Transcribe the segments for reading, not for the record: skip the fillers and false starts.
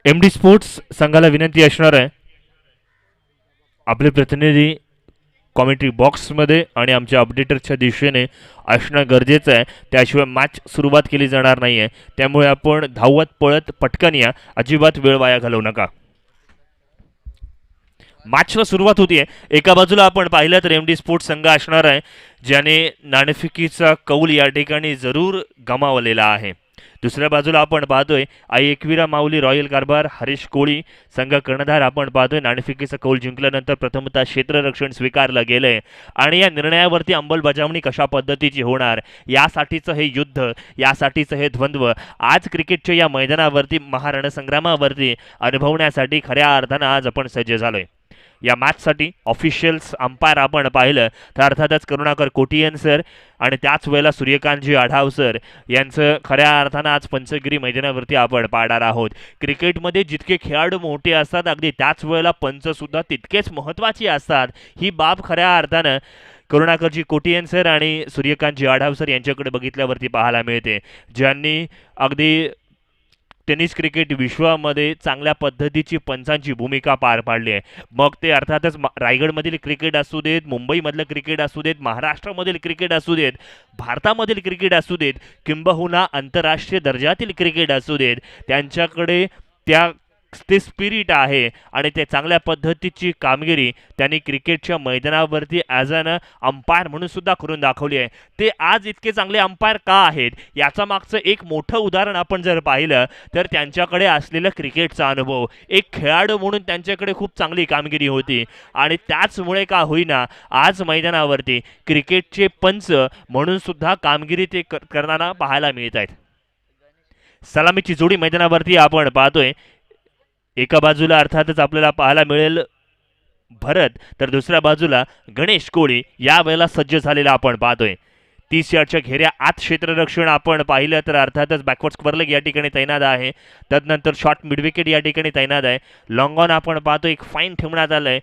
MD sports संघाला विनंती असणार आहे आपले प्रतिनिधी कॉमेंट्री बॉक्समध्ये आणि आमच्या अपडेटरच्या दिशेने असणं गरजेचं आहे. त्याशिवाय मॅच सुरुवात केली जाणार नाही आहे. त्यामुळे आपण धावत पळत पटकन या, अजिबात वेळ वाया घालवू नका. मॅचला सुरुवात होतीये. एका बाजूला आपण पाहिलं तर एमडी स्पोर्ट्स संघ असणार आहे ज्याने नाणेफेकीचा कौल या ठिकाणी जरूर गमावलेला आहे. दुसऱ्या बाजूला आपण पाहतोय आई एकविरा माऊली रॉयल कारभार हरीश कोळी संघ कर्णधार आपण पाहतोय नाणेफेकीचा कौल जिंकल्यानंतर प्रथमतः क्षेत्ररक्षण स्वीकारलं गेलंय आणि या निर्णयावरती अंमलबजावणी कशा पद्धतीची होणार यासाठीचं हे युद्ध, यासाठीचं हे द्वंद्व आज क्रिकेटच्या या मैदानावरती महारणसंग्रामावरती अनुभवण्यासाठी खऱ्या अर्थानं आज आपण सज्ज झालोय. या मॅचसाठी ऑफिशियल्स अंपायर आपण पाहिलं तर अर्थातच करुणाकर कोटियन सर आणि त्याच वेळेला सूर्यकांतजी आढाव सर यांचं खऱ्या अर्थानं आज पंचगिरी मैदानावरती आपण पाहणार आहोत. क्रिकेटमध्ये जितके खेळाडू मोठे असतात अगदी त्याच वेळेला पंचसुद्धा तितकेच महत्त्वाची असतात. ही बाब खऱ्या अर्थानं करुणाकरजी कोटियन सर आणि सूर्यकांतजी आढाव सर यांच्याकडे बघितल्यावरती पाहायला मिळते, ज्यांनी अगदी टेनिस क्रिकेट विश्वामध्ये चांगल्या पद्धतीची पंचांची भूमिका पार पाडली आहे. मग ते अर्थातच रायगडमधील क्रिकेट असू देत, मुंबईमधलं क्रिकेट असू देत, महाराष्ट्रामधील क्रिकेट असू देत, भारतामधील क्रिकेट असू देत, किंबहुना आंतरराष्ट्रीय दर्जातील क्रिकेट असू देत, त्यांच्याकडे त्या ते स्पिरिट आहे आणि ते चांगल्या पद्धतीची कामगिरी त्यांनी क्रिकेटच्या मैदानावरती ॲज अन अंपायर म्हणून सुद्धा करून दाखवली आहे. ते आज इतके चांगले अंपायर का आहेत याचा मागचं एक मोठं उदाहरण आपण जर पाहिलं तर त्यांच्याकडे असलेला क्रिकेटचा अनुभव. एक खेळाडू म्हणून त्यांच्याकडे खूप चांगली कामगिरी होती आणि त्याचमुळे का होईना आज मैदानावरती क्रिकेटचे पंच म्हणून सुद्धा कामगिरी ते करताना पाहायला मिळत आहेत. सलामीची जोडी मैदानावरती आपण पाहतोय. एका बाजूला अर्थातच आपल्याला पाहायला मिळेल भरत, तर दुसऱ्या बाजूला गणेश कोळी या वेळेला सज्ज झालेला आपण पाहतोय. 30 यार्डच्या घेऱ्या आत क्षेत्ररक्षण आपण पाहिलं तर अर्थातच बॅकवर्ड स्क्वरलेग या ठिकाणी तैनात आहे. तदनंतर शॉर्ट मिडविकेट या ठिकाणी तैनात आहे. लॉंग ऑन आपण पाहतो एक फाईन ठेवण्यात आलं आहे.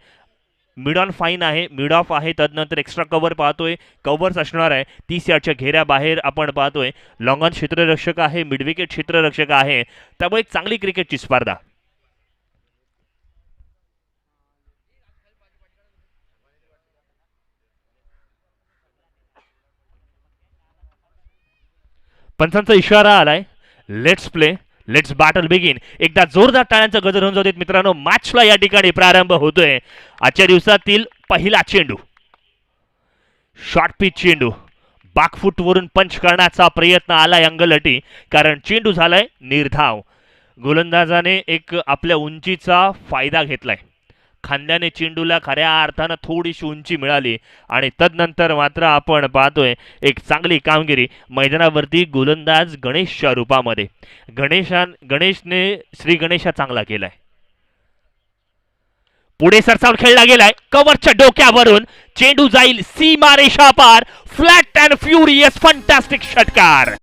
मिड ऑन फाईन आहे, मिड ऑफ आहे. तदनंतर एक्स्ट्रा कव्हर पाहतोय, कव्हर्स असणार आहे. 30 यार्डच्या घेऱ्या बाहेर आपण पाहतोय. लॉंग ऑन क्षेत्ररक्षक आहे, मिडविकेट क्षेत्ररक्षक आहे. त्यामुळे एक चांगली क्रिकेटची स्पर्धा. पंचांचा इशारा आलाय, let's play, let's battle begin. एकदा जोरदार टाळ्यांचा गजर होऊन जाऊ मित्रांनो. मॅचला या ठिकाणी प्रारंभ होतोय. आजच्या दिवसातील पहिला चेंडू, शॉर्ट पिच चेंडू, वरून पंच करण्याचा प्रयत्न आलाय अंगलटी, कारण चेंडू झालाय निर्धाव. गोलंदाजाने एक आपल्या उंचीचा फायदा घेतलाय. खांद्याने चेंडूला खऱ्या अर्थानं थोडीशी उंची मिळाली आणि तदनंतर मात्र आपण पाहतोय एक चांगली कामगिरी मैदानावरती गोलंदाज गणेशच्या रूपामध्ये. गणेशने श्री गणेशा चांगला केलाय. पुढे सरसावून खेळला गेलाय, कव्हरच्या डोक्यावरून चेंडू जाईल सीमा रेषा पार. फ्लॅट अँड फ्युरियस फंटॅस्टिक षटकार.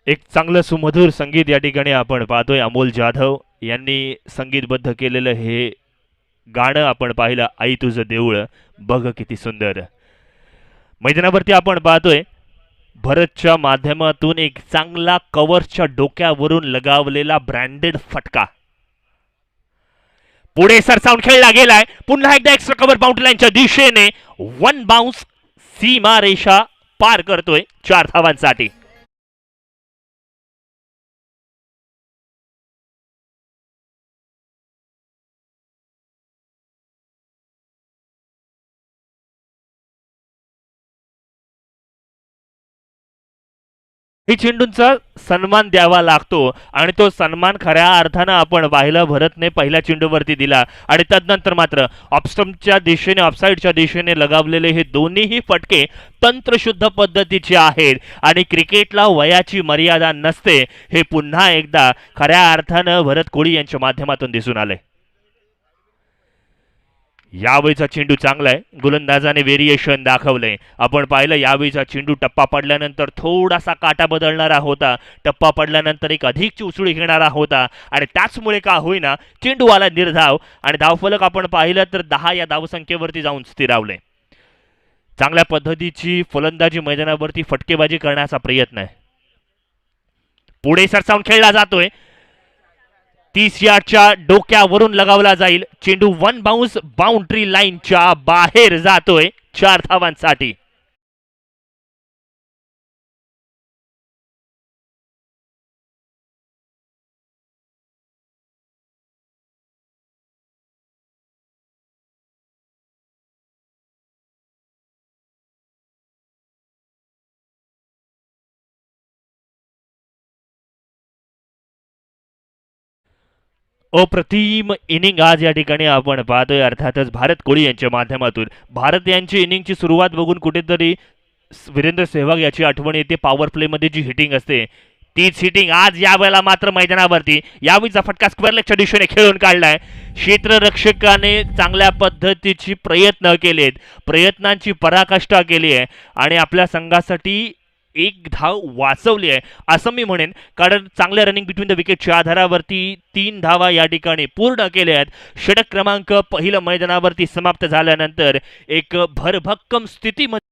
एक चांगलं सुमधुर संगीत या ठिकाणी आपण पाहतोय. अमोल जाधव यांनी संगीतबद्ध केलेलं हे गाणं आपण पाहिलं, आई तुझं देऊळ बघ किती सुंदर. मैदानावरती आपण पाहतोय भरतच्या माध्यमातून एक चांगला कव्हरच्या डोक्यावरून लगावलेला ब्रँडेड फटका. पुढे सरसावून खेळला गेलाय, पुन्हा एकदा एक्स्ट्रा कव्हर बाउंड्री लाईनच्या दिशेने वन बाउन्स सीमा रेषा पार करतोय 4 धावांसाठी. ही चेंडूंचा सन्मान द्यावा लागतो आणि तो सन्मान खऱ्या अर्थानं आपण पाहिलं भरतने पहिल्या चेंडूवरती दिला आणि तदनंतर मात्र ऑफस्टंपच्या दिशेने ऑफसाईडच्या दिशेने लगावलेले हे दोन्हीही फटके तंत्रशुद्ध पद्धतीचे आहेत आणि क्रिकेटला वयाची मर्यादा नसते हे पुन्हा एकदा खऱ्या अर्थानं भरत कोळी यांच्या माध्यमातून दिसून आले. यावेळीचा चेंडू चांगला आहे, गोलंदाजाने व्हेरिएशन दाखवलंय. आपण पाहिलं यावेळीचा चेंडू टप्पा पडल्यानंतर थोडासा काटा बदलणारा होता, टप्पा पडल्यानंतर एक अधिकची उसळी घेणारा होता आणि त्याचमुळे का होईना चेंडू आला निर्धाव आणि धावफलक आपण पाहिलं तर 10 या धावसंख्येवरती जाऊन स्थिरावले. चांगल्या पद्धतीची फलंदाजी मैदानावरती फटकेबाजी करण्याचा प्रयत्न आहे. पुढे सरसावून खेळला जातोय, 30 यार्डच्या डोक्यावरून लगावला जाईल. चेंडू वन बाउन्स बाउंड्री लाईनच्या बाहेर जातोय 4 धावांसाठी. अप्रतिम इनिंग आज या ठिकाणी आपण पाहतोय. अर्थातच भारत कोळी यांच्या माध्यमातून भारत यांची इनिंगची सुरुवात बघून कुठेतरी वीरेंद्र सेहवाग याची आठवण येते. पॉवर प्लेमध्ये जी हिटिंग असते तीच हिटिंग आज यावेळेला मात्र मैदानावरती. यावेळीचा फटका स्क्वेअर लेगच्या दिशेने खेळून काढलाय. क्षेत्ररक्षकाने चांगल्या पद्धतीची प्रयत्न केलेत, प्रयत्नांची पराकाष्ठा केली आहे आणि आपल्या संघासाठी एक धाव वाचवली आहे असं मी म्हणेन. कारण चांगल्या रनिंग बिटवीन द विकेटच्या आधारावरती 3 धावा या ठिकाणी पूर्ण केल्या आहेत. षटक क्रमांक पहिलं मैदानावरती समाप्त झाल्यानंतर एक भरभक्कम स्थितीमध्ये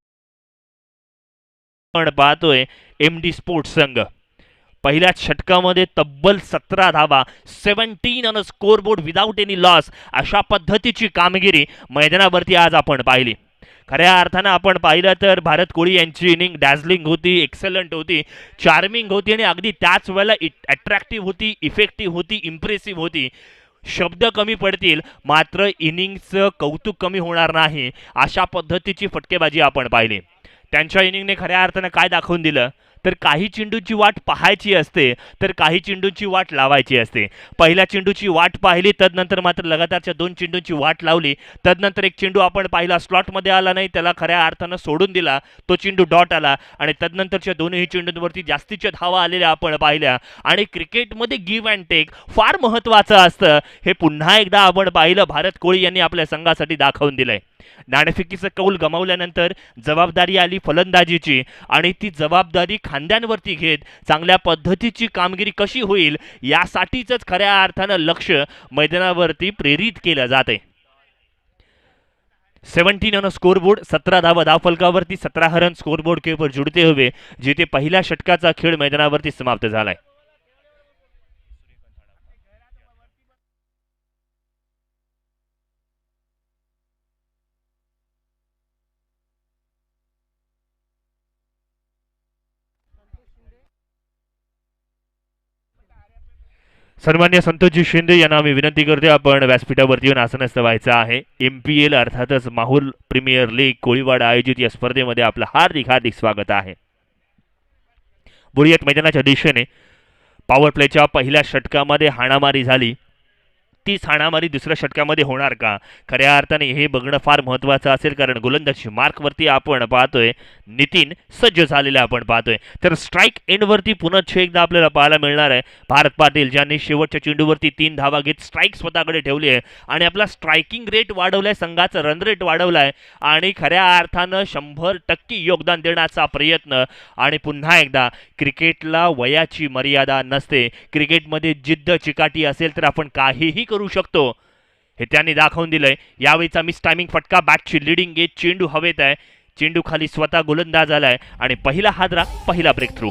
आपण पाहतोय एमडी स्पोर्ट्स संघ पहिल्याच षटकामध्ये तब्बल 17 धावा, 17 on a scoreboard without any loss, अशा पद्धतीची कामगिरी मैदानावरती आज आपण पाहिली. खऱ्या अर्थानं आपण पाहिलं तर भारत कोळी यांची इनिंग डॅझलिंग होती, एक्सलंट होती, चार्मिंग होती आणि अगदी त्याच वेळेला अट्रॅक्टिव्ह होती, इफेक्टिव्ह होती, इम्प्रेसिव्ह होती. शब्द कमी पडतील मात्र इनिंगचं कौतुक कमी होणार नाही अशा पद्धतीची फटकेबाजी आपण पाहिली. त्यांच्या इनिंगने खऱ्या अर्थानं काय दाखवून दिलं तर काही चेंडूची वाट पाहायची असते तर काही चेंडूची वाट लावायची असते. पहिल्या चेंडूची वाट पाहिली, तदनंतर मात्र लगातारच्या 2 चेंडूंची वाट लावली. तदनंतर एक चेंडू आपण पाहिला स्लॉटमध्ये आला नाही, त्याला खऱ्या अर्थानं सोडून दिला, तो चेंडू डॉट आला आणि तदनंतरच्या दोन्ही चेंडूंवरती जास्तीच्या धावा आलेल्या आपण पाहिल्या. आणि क्रिकेटमध्ये गिव्ह अँड टेक फार महत्त्वाचं असतं, हे पुन्हा एकदा आपण पाहिलं. भारत कोळी यांनी आपल्या संघासाठी दाखवून दिलंय. नाणेफेकीचं कौल गमावल्यानंतर जबाबदारी आली फलंदाजीची आणि ती जबाबदारी खांद्यांवरती घेत चांगल्या पद्धतीची कामगिरी कशी होईल यासाठीच खऱ्या अर्थानं लक्ष मैदानावरती प्रेरित केलं जाते. 17 ऑन स्कोरबोर्ड, 17 धावा धावफलकावरती, 17 रन स्कोरबोर्ड के ऊपर जुड़ते हुए जिथे पहिल्या षटकाचा खेळ मैदानावरती समाप्त झालाय. सन्मान्य संतोषजी शिंदे यांना मी विनंती करते आपण व्यासपीठावरती येऊन आसनस्थ व्हायचं आहे. MPL अर्थातच माहुल प्रीमियर लीग कोळीवाडा आयोजित या स्पर्धेमध्ये आपलं हार्दिक हार्दिक स्वागत आहे. बुरियत मैदानाच्या दिशेने पॉवर प्लेच्या पहिल्या षटकामध्ये हाणामारी झाली, तीच हाणामारी दुसऱ्या षटकामध्ये होणार का खऱ्या अर्थाने हे बघणं फार महत्त्वाचं असेल. कारण गोलंदाजी मार्कवरती आपण पाहतोय नितीन सज्ज झालेला आपण पाहतोय. तर स्ट्राईक एंडवरती पुन्हा एकदा आपल्याला पाहायला मिळणार आहे भारत पाटील, ज्यांनी शेवटच्या चेंडूवरती 3 धावा घेत स्ट्राईक स्वतःकडे ठेवली आहे आणि आपला स्ट्रायकिंग रेट वाढवलाय, संघाचा रन रेट वाढवलाय आणि खऱ्या अर्थानं 100% योगदान देण्याचा प्रयत्न. आणि पुन्हा एकदा क्रिकेटला वयाची मर्यादा नसते, क्रिकेटमध्ये जिद्द चिकाटी असेल तर आपण काहीही करू शकतो हे त्यांनी दाखवून दिलंय. यावेळीचा मिस टायमिंग फटका, बॅटची लिडिंग एज, चेंडू हवेत आहे, चेंडू खाली स्वतः गोलंदाज आलाय आणि पहिला हादरा, पहिला ब्रेक थ्रू.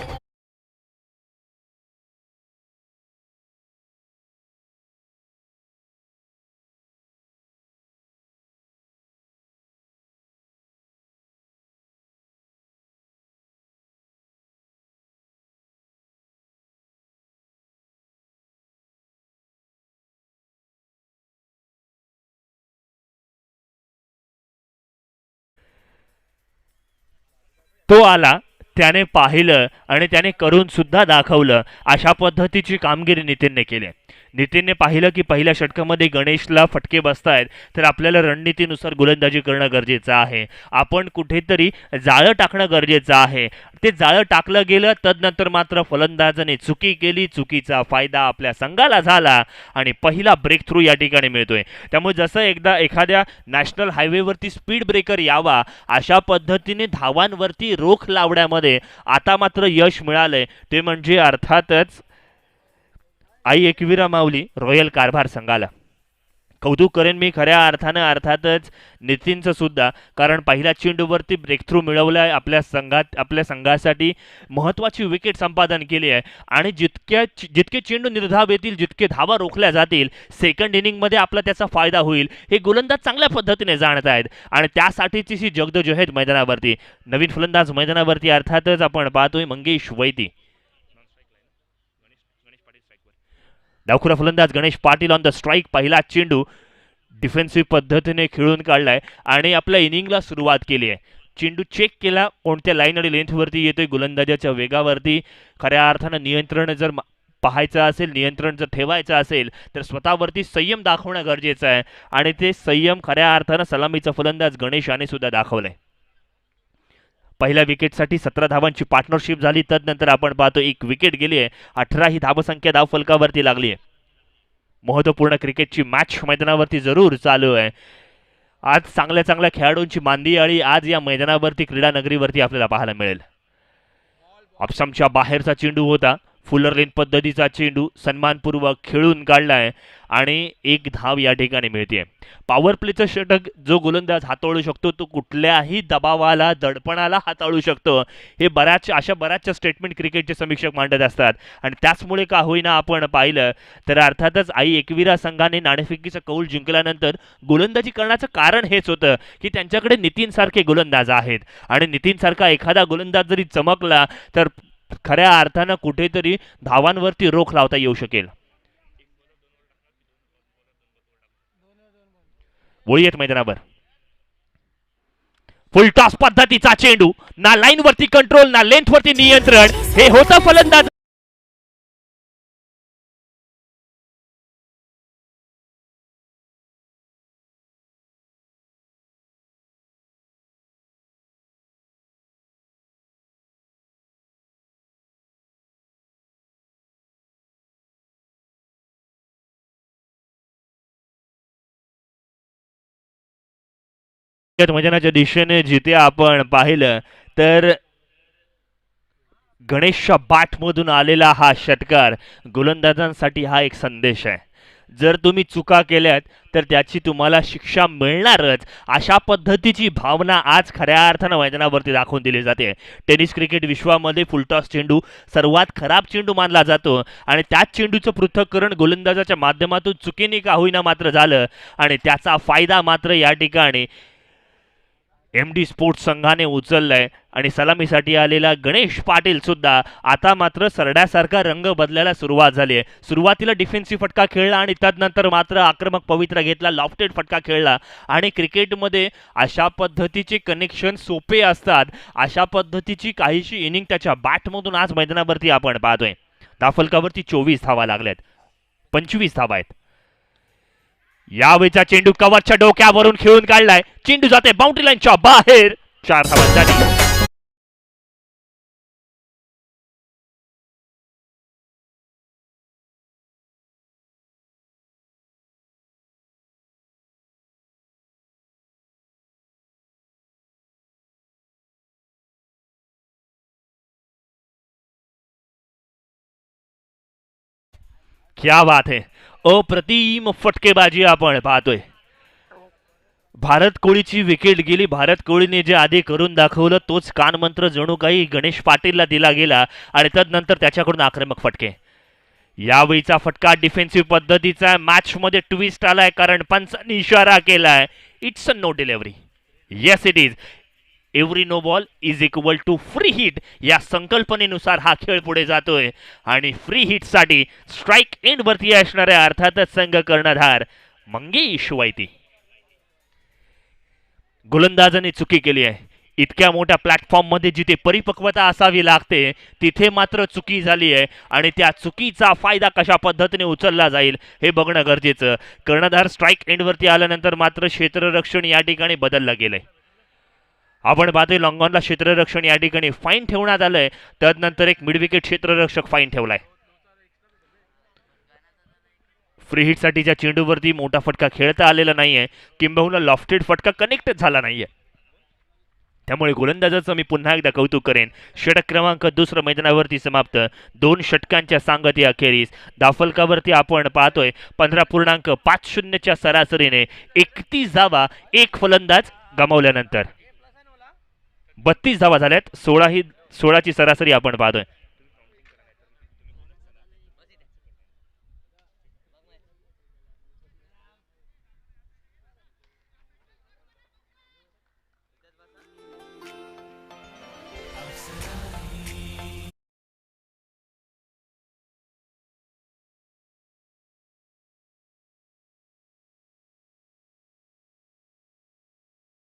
तो आला, त्याने पाहिलं आणि त्याने करून सुद्धा दाखवलं. अशा पद्धतीची कामगिरी नितीनने केली. नितीनने पाहिलं की पहिल्या षटकामध्ये गणेशला फटके बसतायत, तर आपल्याला रणनीतीनुसार गोलंदाजी करणं गरजेचं आहे. आपण कुठेतरी जाळं टाकणं गरजेचं आहे. ते जाळं टाकलं गेलं, तदनंतर मात्र फलंदाजाने चुकी केली, चुकीचा फायदा आपल्या संघाला झाला आणि पहिला ब्रेक थ्रू या ठिकाणी मिळतोय. त्यामुळे जसं एकदा एखाद्या नॅशनल हायवेवरती स्पीड ब्रेकर यावा, अशा पद्धतीने धावांवरती रोख लावण्यामध्ये आता मात्र यश मिळालंय. ते म्हणजे अर्थातच आई एकविरा माऊली रॉयल कारभार संघाला. कौतुक करेन मी खऱ्या अर्थानं अर्थातच नितीनचं सुद्धा, कारण पहिल्या चेंडूवरती ब्रेक थ्रू मिळवलाय, आपल्या संघासाठी महत्त्वाची विकेट संपादन केली आहे आणि जितके चेंडू निर्धाव येतील, जितके धावा रोखल्या जातील, सेकंड इनिंगमध्ये आपला त्याचा फायदा होईल हे गोलंदाज चांगल्या पद्धतीने जाणत आहेत आणि त्यासाठीची ही जगदोजहद मैदानावरती. नवीन फलंदाज मैदानावरती अर्थातच आपण पाहतोय मंगेश वैती. डावखुरा फलंदाज Ganesh Patil on the strike. पहिला चेंडू डिफेन्सिव्ह पद्धतीने खेळून काढलाय आणि आपल्या इनिंगला सुरुवात केली आहे. चेंडू चेक केला कोणत्या लाईन आणि लेंथवरती येतोय, गोलंदाजाच्या वेगावरती. खऱ्या अर्थानं नियंत्रण जर पाहायचं असेल, नियंत्रण जर ठेवायचं असेल तर स्वतःवरती संयम दाखवणं गरजेचं आहे आणि ते संयम खऱ्या अर्थानं सलामीचा फलंदाज गणेश याने सुद्धा दाखवलंय. पहिल्या विकेटसाठी 17 धावांची पार्टनरशिप झाली, तदनंतर आपण पाहतो एक विकेट गेली आहे. 18 ही धावसंख्या धावफलकावरती लागली आहे. महत्त्वपूर्ण क्रिकेटची मॅच मैदानावरती जरूर चालू आहे. आज चांगल्या चांगल्या खेळाडूंची मांदी आळी आज या मैदानावरती क्रीडा नगरीवरती आपल्याला पाहायला मिळेल. ऑप्शनच्या बाहेरचा चेंडू होता, फुलर लेन पद्धतीचा चेंडू सन्मानपूर्वक खेळून काढलाय आणि एक धाव या ठिकाणी मिळते. पॉवर प्लेचं षटक जो गोलंदाज हाताळू शकतो तो कुठल्याही दबावाला, दडपणाला हाताळू शकतो. हे अशा बऱ्याचशा स्टेटमेंट क्रिकेटचे समीक्षक मांडत असतात आणि त्याचमुळे का होईना आपण पाहिलं तर अर्थातच आई एकविरा संघाने नाणेफेकीचा कौल जिंकल्यानंतर गोलंदाजी करण्याचं कारण हेच होतं की त्यांच्याकडे नितीन सारखे गोलंदाज आहेत आणि नितीन सारखा एखादा गोलंदाज जरी चमकला तर खऱ्या अर्थानं कुठेतरी धावांवरती रोख लावता येऊ शकेल. वळीयत मैदानावर फुल टॉस पद्धतीचा चेंडू, ना लाईन वरती कंट्रोल ना लेंथ वरती नियंत्रण, हे होतं फलंदाज. मैदानाच्या दिशेने जिथे आपण पाहिलं तर गणेशच्या बॅटमधून आलेला हा षटकार गोलंदाजांसाठी हा एक संदेश आहे. जर तुम्ही चुका केल्यात तर त्याची तुम्हाला शिक्षा मिळणारच, अशा पद्धतीची भावना आज खऱ्या अर्थानं मैदानावरती दाखवून दिली जाते. टेनिस क्रिकेट विश्वामध्ये फुलटॉस चेंडू सर्वात खराब चेंडू मानला जातो आणि त्याच चेंडूचं पृथक्करण गोलंदाजाच्या माध्यमातून चुकीने का होईना मात्र झालं आणि त्याचा फायदा मात्र या ठिकाणी MD स्पोर्ट्स संघाने उचललाय आणि सलामीसाठी आलेला गणेश पाटील सुद्धा आता मात्र सरड्यासारखा रंग बदलायला सुरुवात झाली आहे. सुरुवातीला डिफेन्सिव्ह फटका खेळला आणि त्यानंतर मात्र आक्रमक पवित्रा घेतला, लॉफ्टेड फटका खेळला आणि क्रिकेटमध्ये अशा पद्धतीचे कनेक्शन सोपे असतात. अशा पद्धतीची काहीशी इनिंग त्याच्या बॅटमधून आज मैदानावरती आपण पाहतोय. धावफलकावरती 24 धावा लागल्यात, 25 धावा आहेत. यावेळीचा चेंडू कव्हरच्या डोक्यावरून खेळून काढलाय, चेंडू जाते बाउंड्री लाईनच्या बाहेर, 4 धावांसाठी. क्या बात है, अप्रतिम फटकेबाजी आपण पाहतोय. भारत कोळीची विकेट गेली. भारत कोळीने जे आधी करून दाखवलं तोच कानमंत्र जणू काही गणेश पाटीलला दिला गेला आणि त्यानंतर त्याच्याकडून आक्रमक फटके. यावेळीचा फटका डिफेन्सिव्ह पद्धतीचा, मॅच मध्ये ट्विस्ट आलाय कारण पंचांनी इशारा केलाय, it's a no delivery. Yes it is. Every no ball is equal to free hit या संकल्पनेनुसार हा खेळ पुढे जातोय आणि फ्री हिटसाठी स्ट्राईक एंड वरती असणाऱ्या अर्थातच संघ कर्णधार मंगेश वैती. गोलंदाजाने चुकी केली आहे. इतक्या मोठ्या प्लॅटफॉर्ममध्ये जिथे परिपक्वता असावी लागते तिथे मात्र चुकी झाली आहे आणि त्या चुकीचा फायदा कशा पद्धतीने उचलला जाईल हे बघणं गरजेचं. कर्णधार स्ट्राईक एंडवरती आल्यानंतर मात्र क्षेत्ररक्षण या ठिकाणी बदललं गेलंय. आपण पाहतोय लॉंगॉनला क्षेत्ररक्षण या ठिकाणी फाईन ठेवण्यात आलंय, त्यानंतर एक मिडविकेट क्षेत्ररक्षक फाईन ठेवलाय. फ्री हिटसाठीच्या चेंडूवरती मोठा फटका खेळता आलेला नाहीये, किंबहुना लॉफ्टेड फटका कनेक्ट झाला नाहीये. त्यामुळे गोलंदाजाचं मी पुन्हा एकदा कौतुक करेन. षटक क्रमांक दुसरं मैदानावरती समाप्त. 2 षटकांच्या सांगती अखेरीस धावफलकावरती आपण पाहतोय 15.50च्या सरासरीने 31 धावा एक फलंदाज गमावल्यानंतर 32 धावा झाल्यात. 16ची सरासरी आपण पाहतोय.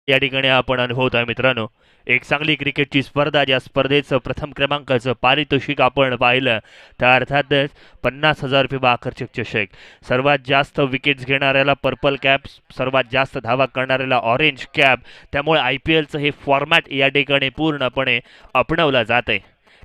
या ठिकाणी आपण अनुभवत आहे मित्रांनो एक चांगली क्रिकेटची स्पर्धा. ज्या स्पर्धेचं प्रथम क्रमांकाचं पारितोषिक आपण पाहिलं तर अर्थातच 50,000 रुपये आकर्षक चषक. सर्वात जास्त विकेट्स घेणाऱ्याला पर्पल कॅप, सर्वात जास्त धावा करणाऱ्याला ऑरेंज कॅप. त्यामुळे IPLचं हे फॉर्मॅट या ठिकाणी पूर्णपणे अपनवलं जात आहे.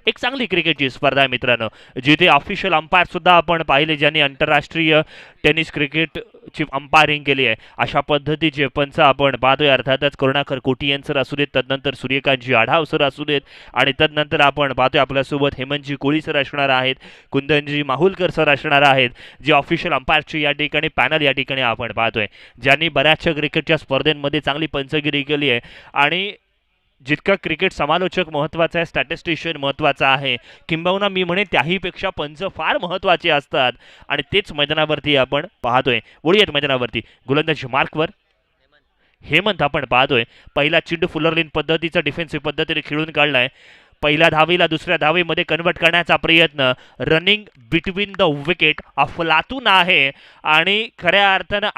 एक चांगली क्रिकेटची स्पर्धा आहे मित्रांनो, जिथे ऑफिशियल अंपायर सुद्धा आपण पाहिले ज्यांनी आंतरराष्ट्रीय टेनिस क्रिकेटची अंपायरिंग केली आहे. अशा पद्धतीचे पंच आपण पाहतोय. अर्थातच करुणाकर कोटियन सर असू देत, तदनंतर सूर्यकांतजी आढाव सर असू देत आणि तदनंतर आपण पाहतोय आपल्यासोबत हेमंतजी कोळी सर असणार आहेत, कुंदनजी माहुलकर सर असणार आहेत, जे ऑफिशियल अंपायरची या ठिकाणी पॅनल या ठिकाणी आपण पाहतोय, ज्यांनी बऱ्याचशा क्रिकेटच्या स्पर्धेमध्ये चांगली पंचगिरी केली आहे. आणि जितका क्रिकेट समालोचक महत्त्वाचा आहे, स्टॅटिस्टिशियन महत्त्वाचा आहे, किंबहुना मी म्हणे त्याहीपेक्षा पंच फार महत्त्वाचे असतात आणि तेच मैदानावरती आपण पाहतोय. वळूयात मैदानावरती. गोलंदाजी मार्कवर हेमंत आपण पाहतोय. पहिला चेंडू फुलरलीन पद्धतीचा डिफेन्सिव्ह पद्धतीने खेळून काढलाय. पहिल्या धावेला दुसऱ्या धावेमध्ये कन्वर्ट करण्याचा प्रयत्न. रनिंग बिटवीन द विकेट अफलातून आहे आणि खऱ्या अर्थानं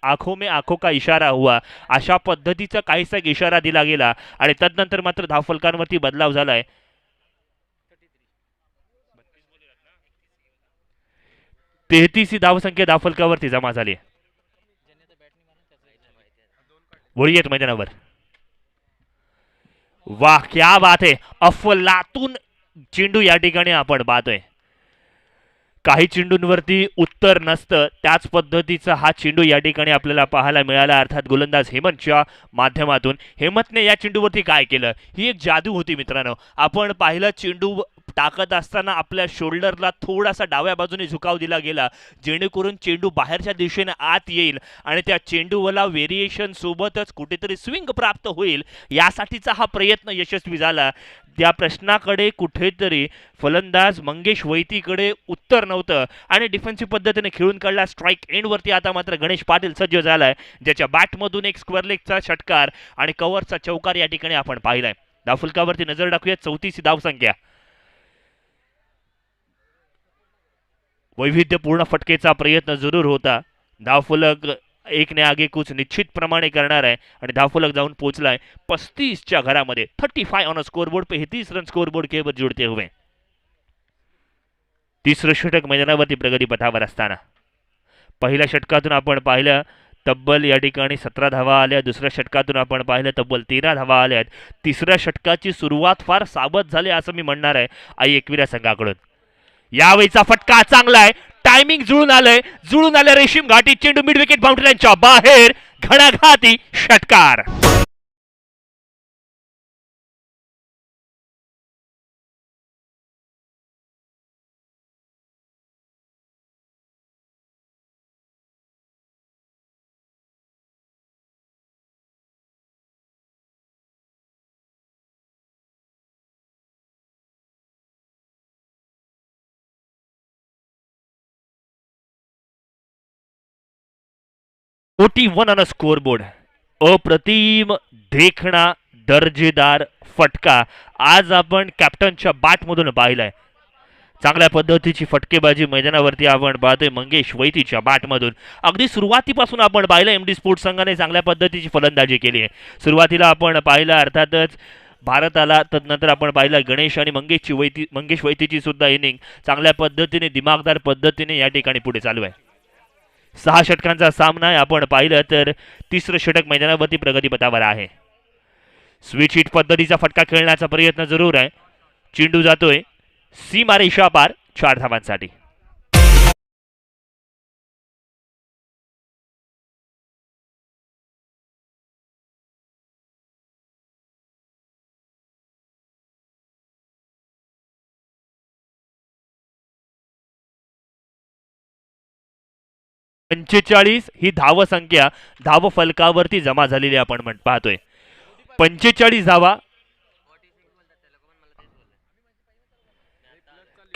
आखो में आखो का इशारा हुआ अशा पद्धतीचा काहीसा इशारा दिला गेला आणि तदनंतर मात्र धावफलकांवरती बदलाव झालाय. 33 धावसंख्या धावफलकावरती जमा झाली. वळूयात मैदानावर. वाह क्या बात आहे. अफलातून चेंडू या ठिकाणी आपण पाहतोय. काही चेंडूंवरती उत्तर नसतं, त्याच पद्धतीचा हा चेंडू या ठिकाणी आपल्याला पाहायला मिळाला. अर्थात गोलंदाज हेमंतच्या माध्यमातून. हेमंतने या चेंडूवरती काय केलं ही एक जादू होती मित्रांनो. आपण पाहिलं चेंडू टाकत असताना आपल्या शोल्डरला थोडासा डाव्या बाजूने झुकाव दिला गेला, जेणेकरून चेंडू बाहेरच्या दिशेने आत येईल आणि त्या चेंडूला व्हेरिएशन सोबतच कुठेतरी स्विंग प्राप्त होईल, यासाठीचा हा प्रयत्न यशस्वी झाला. त्या प्रश्नाकडे कुठेतरी फलंदाज मंगेश वैतीकडे उत्तर नव्हतं आणि डिफेन्सिव्ह पद्धतीने खेळून काढला. स्ट्राईक एंडवरती आता मात्र गणेश पाटील सज्ज झालाय, ज्याच्या बॅटमधून एक स्क्वेअर लेगचा षटकार आणि कव्हरचा चौकार या ठिकाणी आपण पाहिलाय. धावफलकावरती नजर टाकूया. 34 धावसंख्या. वैविध्यपूर्ण फटकेचा प्रयत्न जरूर होता. धावफलक एक ने आगे कुछ निश्चित प्रमाणे करणार आहे आणि धावफलक जाऊन पोहोचलाय 35च्या घरामध्ये. 35 ऑन स्कोरबोर्ड पे 33 रन स्कोरबोर्ड के ऊपर जुड़ते हुए. तिसरं षटक मैदानावरती प्रगती पथावर असताना पहिल्या षटकातून आपण पाहिलं तब्बल या ठिकाणी 17 धावा आल्या. दुसऱ्या षटकातून आपण पाहिलं तब्बल 13 धावा आल्यात. तिसऱ्या षटकाची सुरुवात फार सावध झाली असं मी म्हणणार आहे I-एकविरा संघाकडून. यावेळीचा फटका चांगला आहे. टायमिंग जुळून आलं. रेशीम घाटी चेंडू मिड विकेट बाउंड्रीच्या बाहेर. घणाघाती षटकार. मोठी 1 ऑन स्कोरबोर्ड. अप्रतिम देखणा दर्जेदार फटका आज आपण कॅप्टनच्या बॅटमधून पाहिलाय. चांगल्या पद्धतीची फटकेबाजी मैदानावरती आपण पाहतोय मंगेश वैतीच्या बॅटमधून. अगदी सुरुवातीपासून आपण पाहिलं एम डी स्पोर्ट्स संघाने चांगल्या पद्धतीची फलंदाजी केली आहे. सुरुवातीला आपण पाहिलं अर्थातच भारत आला, तदनंतर आपण पाहिलं गणेश आणि मंगेश वैतीची सुद्धा इनिंग चांगल्या पद्धतीने दिमागदार पद्धतीने या ठिकाणी पुढे चालू आहे. 6 षटकांचा सामना आहे. आपण पाहिलं तर तिसरं षटक मैदानावरती प्रगतीपथावर आहे. स्विच हिट पद्धतीचा फटका खेळण्याचा प्रयत्न जरूर आहे. चेंडू जातोय सीमारेषा पार 4 धावांसाठी. पंचेचाळीस ही धाव संख्या धाव फलकावरती जमा झालेली आपण पाहतोय. 45 धावा.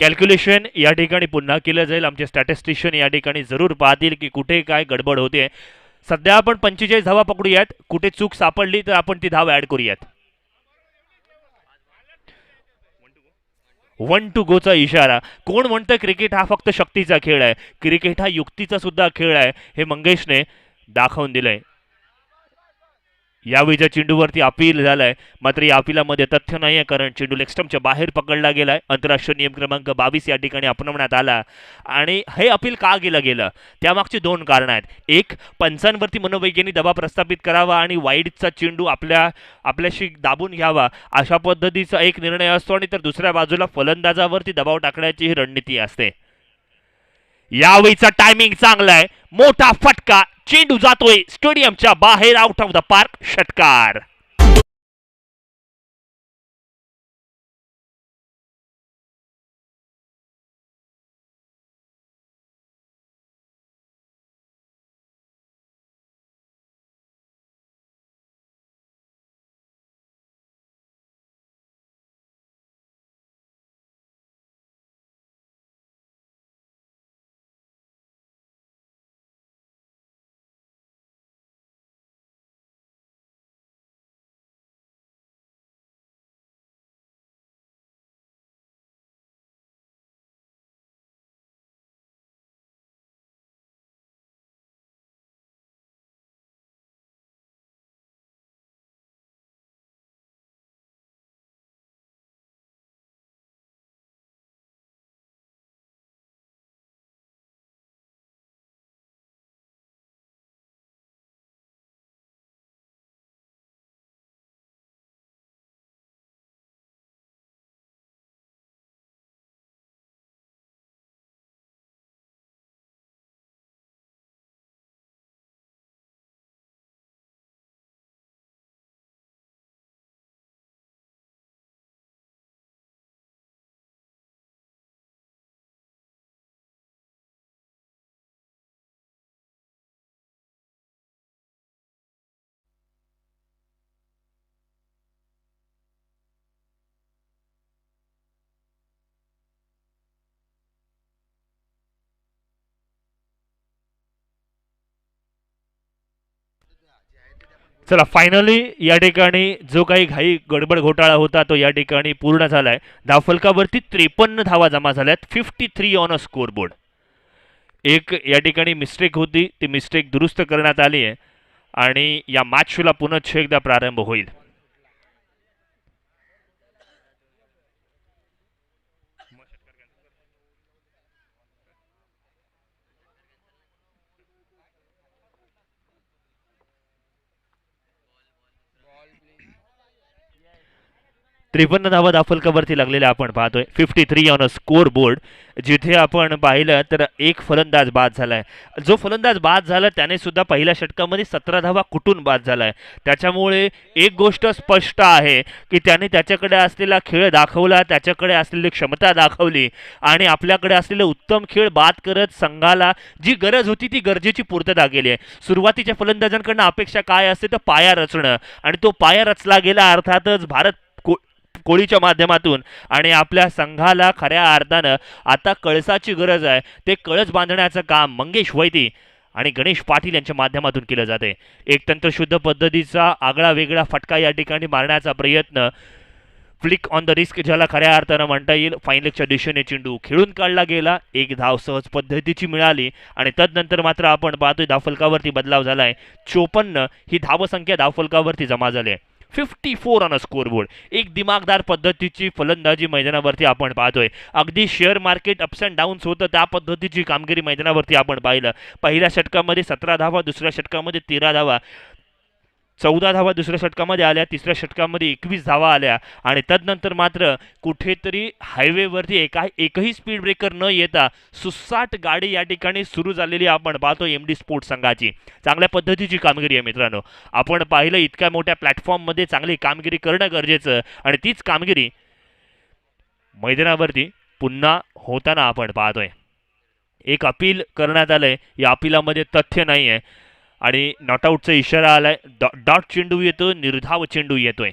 कॅल्क्युलेशन या ठिकाणी पुन्हा केलं जाईल. आमचे स्टॅटिस्टिशियन या ठिकाणी जरूर पाहतील की कुठे काय गडबड होते. सध्या आपण 45 धावा पकडूयात. कुठे चूक सापडली तर आपण ती धाव ऍड करूयात. 1 टू गोचा इशारा. कोण म्हणतं क्रिकेट हा फक्त शक्तीचा खेळ आहे? क्रिकेट हा युक्तीचा सुद्धा खेळ आहे, हे मंगेशने दाखवून दिलंय. यावेळीच्या चेंडूवरती अपील झालंय, मात्र या अपिलामध्ये तथ्य नाही आहे, कारण चेंडू लेगस्टम्पच्या बाहेर पकडला गेलाय. आंतरराष्ट्रीय नियम क्रमांक 22 या ठिकाणी अपनावण्यात आला. आणि हे अपील का केलं गेलं त्यामागची 2 कारणं आहेत. एक, पंचांवरती मनोवैज्ञानिक दबाव प्रस्थापित करावा आणि वाईडचा चेंडू आपल्याशी दाबून घ्यावा अशा पद्धतीचा एक निर्णय असतो. आणि तर दुसऱ्या बाजूला फलंदाजावरती दबाव टाकण्याची ही रणनीती असते. यावेळीचा टायमिंग चांगला आहे. मोठा फटका. चेंडू जातोय स्टेडियमच्या बाहेर, आउट ऑफ द पार्क. षटकार. चला, फायनली या ठिकाणी जो काही घाई गडबड घोटाळा होता तो या ठिकाणी पूर्ण झालाय. धावफलकावरती 53 धावा जमा झाल्यात. 53 ऑन अ स्कोर बोर्ड. एक या ठिकाणी मिस्टेक होती, ती मिस्टेक दुरुस्त करण्यात आली आहे आणि या मॅचला पुन्हा एकदा प्रारंभ होईल. 53 धावा धावफलकावरती लागलेल्या आपण पाहतोय. 53 ऑन अ स्कोर बोर्ड. जिथे आपण पाहिलं तर एक फलंदाज बाद झालाय. जो फलंदाज बाद झाला त्याने सुद्धा पहिल्या षटकामध्ये 17 धावा कुठून बाद झालाय. त्याच्यामुळे एक गोष्ट स्पष्ट आहे की त्याने त्याच्याकडे असलेला खेळ दाखवला, त्याच्याकडे असलेली क्षमता दाखवली आणि आपल्याकडे असलेले उत्तम खेळ बाद करत संघाला जी गरज होती ती गरजेची पूर्तता केली आहे. सुरुवातीच्या फलंदाजांकडनं अपेक्षा काय असते तर पाया रचणं, आणि तो पाया रचला गेला अर्थातच भारत कोळीच्या माध्यमातून. आणि आपल्या संघाला खऱ्या अर्थानं आता कळसाची गरज आहे. ते कळस बांधण्याचं काम मंगेश वैती आणि गणेश पाटील यांच्या माध्यमातून केलं जाते. एक तंत्रशुद्ध पद्धतीचा आगळा वेगळा फटका या ठिकाणी मारण्याचा प्रयत्न फ्लिक ऑन द रिस्क ज्याला खऱ्या अर्थानं म्हणता येईल. फायनलच्या दिशेने चेंडू खेळून काढला गेला, एक धाव सहज पद्धतीची मिळाली आणि तदनंतर मात्र आपण पाहतोय धावफलकावरती बदलाव झालाय. 54 ही धावसंख्या धावफलकावरती जमा झाली आहे. 54 ऑन अ स्कोरबोर्ड. एक दिमागदार पद्धतीची फलंदाजी मैदानावरती आपण पाहतोय. अगदी share market ups and downs होतं त्या पद्धतीची कामगिरी मैदानावरती आपण पाहिलं. पहिल्या षटकामध्ये 17 धावा, दुसऱ्या षटकामध्ये 13 धावा, 14 धावा दुसऱ्या षटकामध्ये आल्या, तिसऱ्या षटकामध्ये 21 धावा आल्या आणि तदनंतर मात्र कुठेतरी हायवेवरती एकही स्पीड ब्रेकर न येता सुसाट गाडी या ठिकाणी सुरू झालेली आपण पाहतो एम डी स्पोर्ट्स संघाची. चांगल्या पद्धतीची कामगिरी आहे मित्रांनो. आपण पाहिलं इतक्या मोठ्या प्लॅटफॉर्ममध्ये चांगली कामगिरी करणं गरजेचं आणि तीच कामगिरी मैदानावरती पुन्हा होताना आपण पाहतोय. एक अपील करण्यात आलंय, या अपिलामध्ये तथ्य नाही आहे आणि नॉटआउटचा इशारा आलाय. डॉट चेंडू येतो, निर्धाव चेंडू येतोय.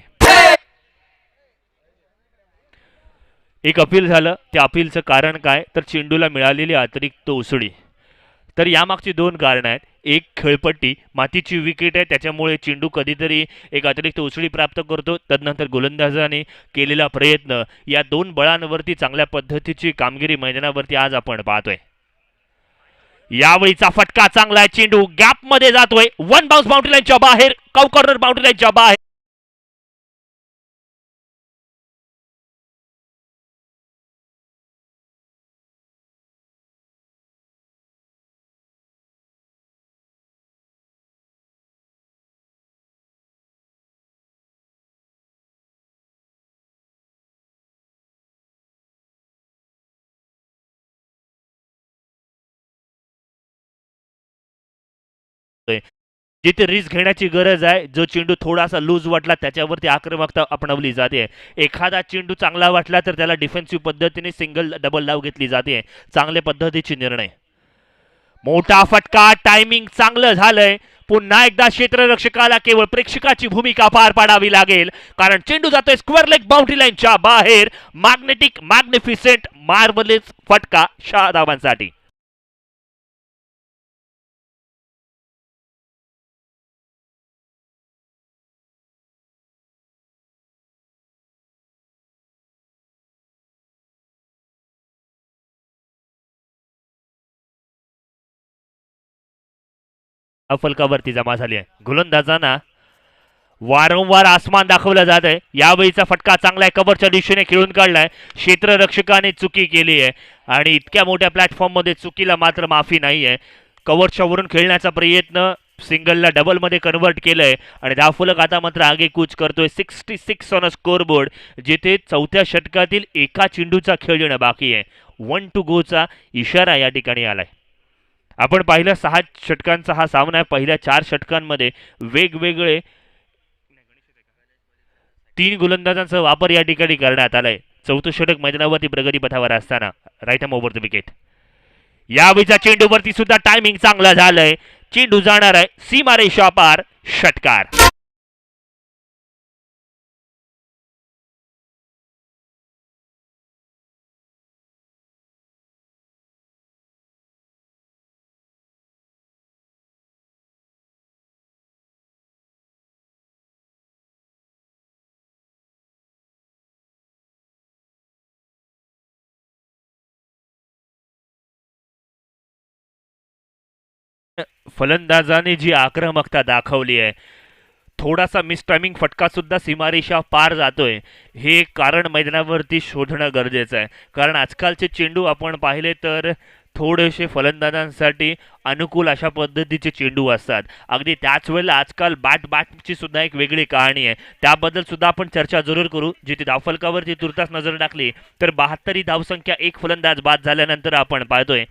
एक अपील झालं, त्या अपीलचं कारण काय तर चेंडूला मिळालेली अतिरिक्त उसळी. तर यामागची दोन कारणं आहेत. एक खेळपट्टी, मातीची विकेट आहे त्याच्यामुळे चेंडू कधीतरी एक अतिरिक्त उसळी प्राप्त करतो. तदनंतर गोलंदाजाने केलेला प्रयत्न, या दोन बळांवरती चांगल्या पद्धतीची कामगिरी मैदानावरती आज आपण पाहतोय. यावेळीचा फटका चांगला आहे, चेंडू गॅप मध्ये जातोय, वन बाउन्स बाउंड्री लाईनच्या बाहेर, कॉर्नर बाउंड्री लाईनच्या बाहेर. जिथे रिस्क घेण्याची गरज आहे, जो चेंडू थोडासा लूज वाटला त्याच्यावरती आक्रमकता अपनवली जाते. एखादा चेंडू चांगला वाटला तर त्याला डिफेन्सिव्ह पद्धतीने सिंगल डबल डाव घेतली जाते. चांगल्या पद्धतीची निर्णय. मोठा फटका, टायमिंग चांगलं झालंय. पुन्हा एकदा क्षेत्ररक्षकाला केवळ प्रेक्षकाची भूमिका पार पाडावी लागेल कारण चेंडू जातोय स्क्वेअर लेग बाउंड्री लाईनच्या बाहेर. मॅग्नेटिक, मॅग्निफिसेंट, मार्वलेस फटका 6 धावांसाठी. फलकावरती जमा झाली आहे. गोलंदाजांना वारंवार आसमान दाखवलं जात आहे. यावेळीचा फटका चांगला आहे, कव्हरच्या दिशेने खेळून काढलाय. क्षेत्ररक्षकाने चुकी केली आहे आणि इतक्या मोठ्या प्लॅटफॉर्ममध्ये चुकीला मात्र माफी नाही आहे. कव्हरच्या वरून खेळण्याचा प्रयत्न सिंगलला डबलमध्ये कन्वर्ट केलंय आणि धावफलक आता मात्र आगे कूच करतोय. 66 ऑन अ स्कोरबोर्ड, जिथे चौथ्या षटकातील एका चेंडूचा खेळ येणं बाकी आहे. 1 to गोचा इशारा या ठिकाणी आलाय. आपण पाहिलं 6 षटकांचा हा सामना आहे. पहिल्या 4 षटकांमध्ये वेगवेगळे 3 गोलंदाजांचा वापर या ठिकाणी करण्यात आलाय. चौथं षटक मैदानावरती प्रगतीपथावर असताना राईट ओव्हर द विकेट. यावेळीचा चेंडूवरती सुद्धा टायमिंग चांगला झालंय. चेंडू जाणार आहे सीमारेषा पार, षटकार. फलंदाजाने जी आक्रमकता दाखवली आहे, थोडासा मिस टायमिंग फटका सुद्धा सीमारेषा पार जातोय, हे कारण मैदानावरती शोधणं गरजेचं आहे. कारण आजकालचे चेंडू आपण पाहिले तर थोडेसे फलंदाजांसाठी अनुकूल अशा पद्धतीचे चेंडू असतात. अगदी त्याच वेळेला आजकाल बॅटची सुद्धा एक वेगळी कहाणी आहे. त्याबद्दल सुद्धा आपण चर्चा जरूर करू. जिथे धावफलकावरती तुर्तास नजर टाकली तर 72 ही धावसंख्या एक फलंदाज बाद झाल्यानंतर आपण पाहतोय.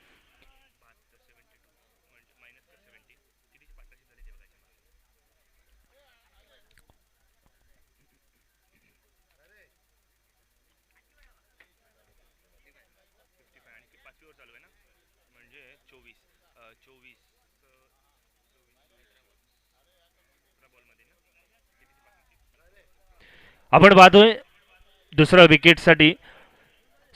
आपण पाहतोय दुसऱ्या विकेटसाठी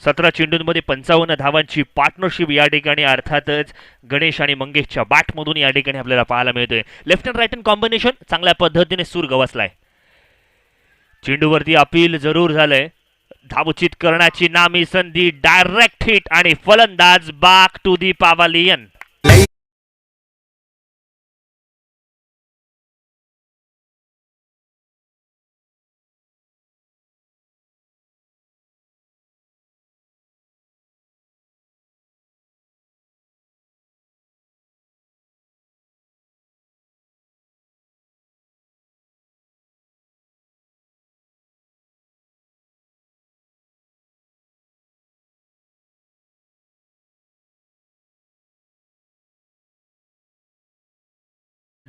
17 चेंडूंमध्ये 55 धावांची पार्टनरशिप या ठिकाणी अर्थातच गणेश आणि मंगेशच्या बॅटमधून या ठिकाणी आपल्याला पाहायला मिळतोय. Left and right and combination चांगल्या पद्धतीने सूर गवसलाय. चेंडूवरती अपील जरूर झालंय. धावचित करण्याची नामी संधी, डायरेक्ट हिट आणि फलंदाज बॅक टू दी पॅव्हलियन.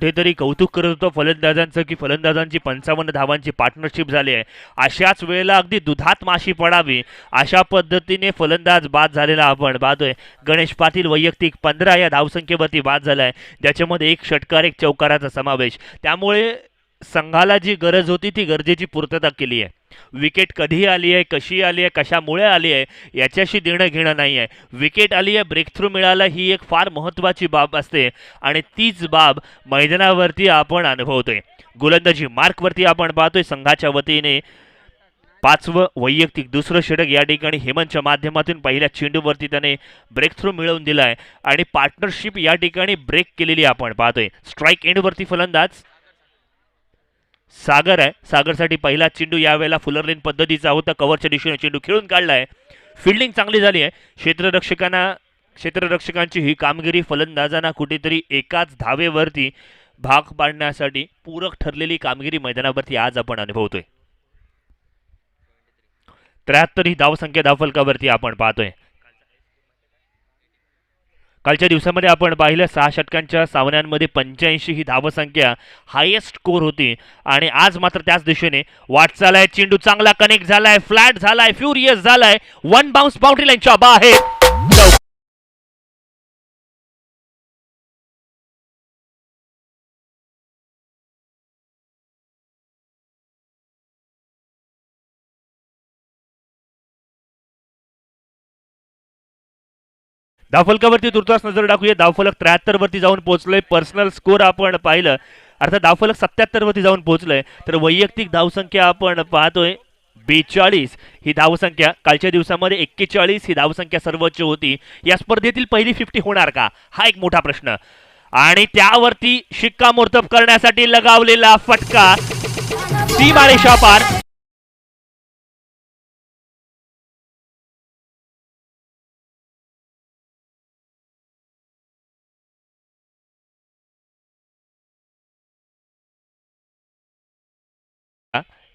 कुठेतरी कौतुक करत होतो फलंदाजांचं की फलंदाजांची 55 धावांची पार्टनरशिप झाली आहे. अशाच वेळेला अगदी दुधात माशी पडावी अशा पद्धतीने फलंदाज बाद झालेला आपण पाहतोय. गणेश पाटील वैयक्तिक 15 या धावसंख्येवरती बाद झालाय, ज्याच्यामध्ये एक षटकार एक चौकाराचा समावेश. त्यामुळे संघाला जी गरज होती ती गरजेची पूर्तता केली आहे. विकेट कधी आली आहे, कशी आली आहे, कशामुळे आली आहे याच्याशी देणं घेणं नाही आहे. विकेट आली आहे, ब्रेक थ्रू मिळाला, ही एक फार महत्त्वाची बाब असते आणि तीच बाब मैदानावरती आपण अनुभवतोय. गोलंदाजी मार्कवरती आपण पाहतोय संघाच्या वतीने 5वं वैयक्तिक दुसरं षटक या ठिकाणी हेमंतच्या माध्यमातून पहिल्या चेंडूवरती त्याने ब्रेक थ्रू मिळवून दिलाय आणि पार्टनरशिप या ठिकाणी ब्रेक केलेली आपण पाहतोय. स्ट्राईक एंडवरती फलंदाज सागर आहे. सागरसाठी पहिला चेंडू यावेळेला फुलरलेन पद्धतीचा होता. कव्हरच्या दिशेने चेंडू खेळून काढलाय. फिल्डिंग चांगली झाली आहे. क्षेत्ररक्षकांची ही कामगिरी फलंदाजांना कुठेतरी एकाच धावेवरती भाग पाडण्यासाठी पूरक ठरलेली कामगिरी मैदानावरती आज आपण अनुभवतोय. 73 ही धावसंख्या धावफलकावरती आपण पाहतोय. कालच्या दिवसामध्ये आपण पाहिलं 6 षटकांच्या सामन्यांमध्ये 85 ही धावसंख्या हायेस्ट स्कोर होती आणि आज मात्र त्याच दिशेने वाटचाल आहे. चेंडू चांगला कनेक्ट झालाय, फ्लॅट झालाय, फ्युरियस झालाय, वन बाउन्स बाउंड्री लाईनच्या बाहेर. धावफलकावरती तुर्तास नजर टाकूया. धावफलक 73 वरती जाऊन पोहोचलोय. पर्सनल स्कोर आपण पाहिलं, अर्थात धावफलक 77 वरती जाऊन पोहोचलोय. तर वैयक्तिक धावसंख्या आपण पाहतोय 42 ही धावसंख्या. कालच्या दिवसामध्ये 41 ही धावसंख्या सर्वोच्च होती. या स्पर्धेतील पहिली 50 होणार का, हा एक मोठा प्रश्न. आणि त्यावरती शिक्कामोर्तब करण्यासाठी लगावलेला फटका, सीमारेषा पार.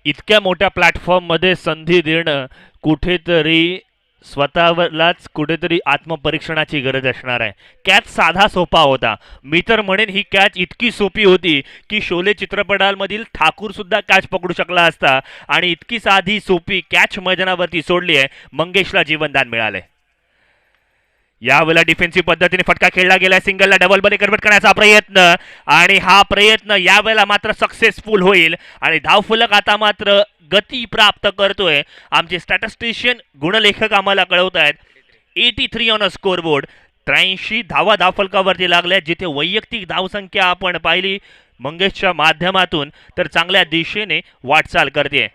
इतक्या मोठ्या प्लॅटफॉर्ममध्ये संधी देणं कुठेतरी स्वतःलाच कुठेतरी आत्मपरीक्षणाची गरज असणार आहे. कॅच साधा सोपा होता. मी तर म्हणेन ही कॅच इतकी सोपी होती की शोले चित्रपटांमधील ठाकूर सुद्धा कॅच पकडू शकला असता आणि इतकी साधी सोपी कॅच मैदानावरती सोडली आहे. मंगेशला जीवनदान मिळालंय. यावेळेला डिफेन्सिव्ह पद्धतीने फटका खेळला गेला. सिंगलला डबल मध्ये कन्वर्ट करण्याचा प्रयत्न आणि हा प्रयत्न यावेळेला मात्र सक्सेसफुल होईल आणि धावफलक आता मात्र गती प्राप्त करतोय. आमचे स्टॅटिस्टिशियन गुणलेखक आम्हाला कळवत आहेत 83 ऑन अ स्कोर बोर्ड. 83 धावा धावफलकावरती लागल्या. जिथे वैयक्तिक धावसंख्या आपण पाहिली मंगेशच्या माध्यमातून तर चांगल्या दिशेने वाटचाल करते.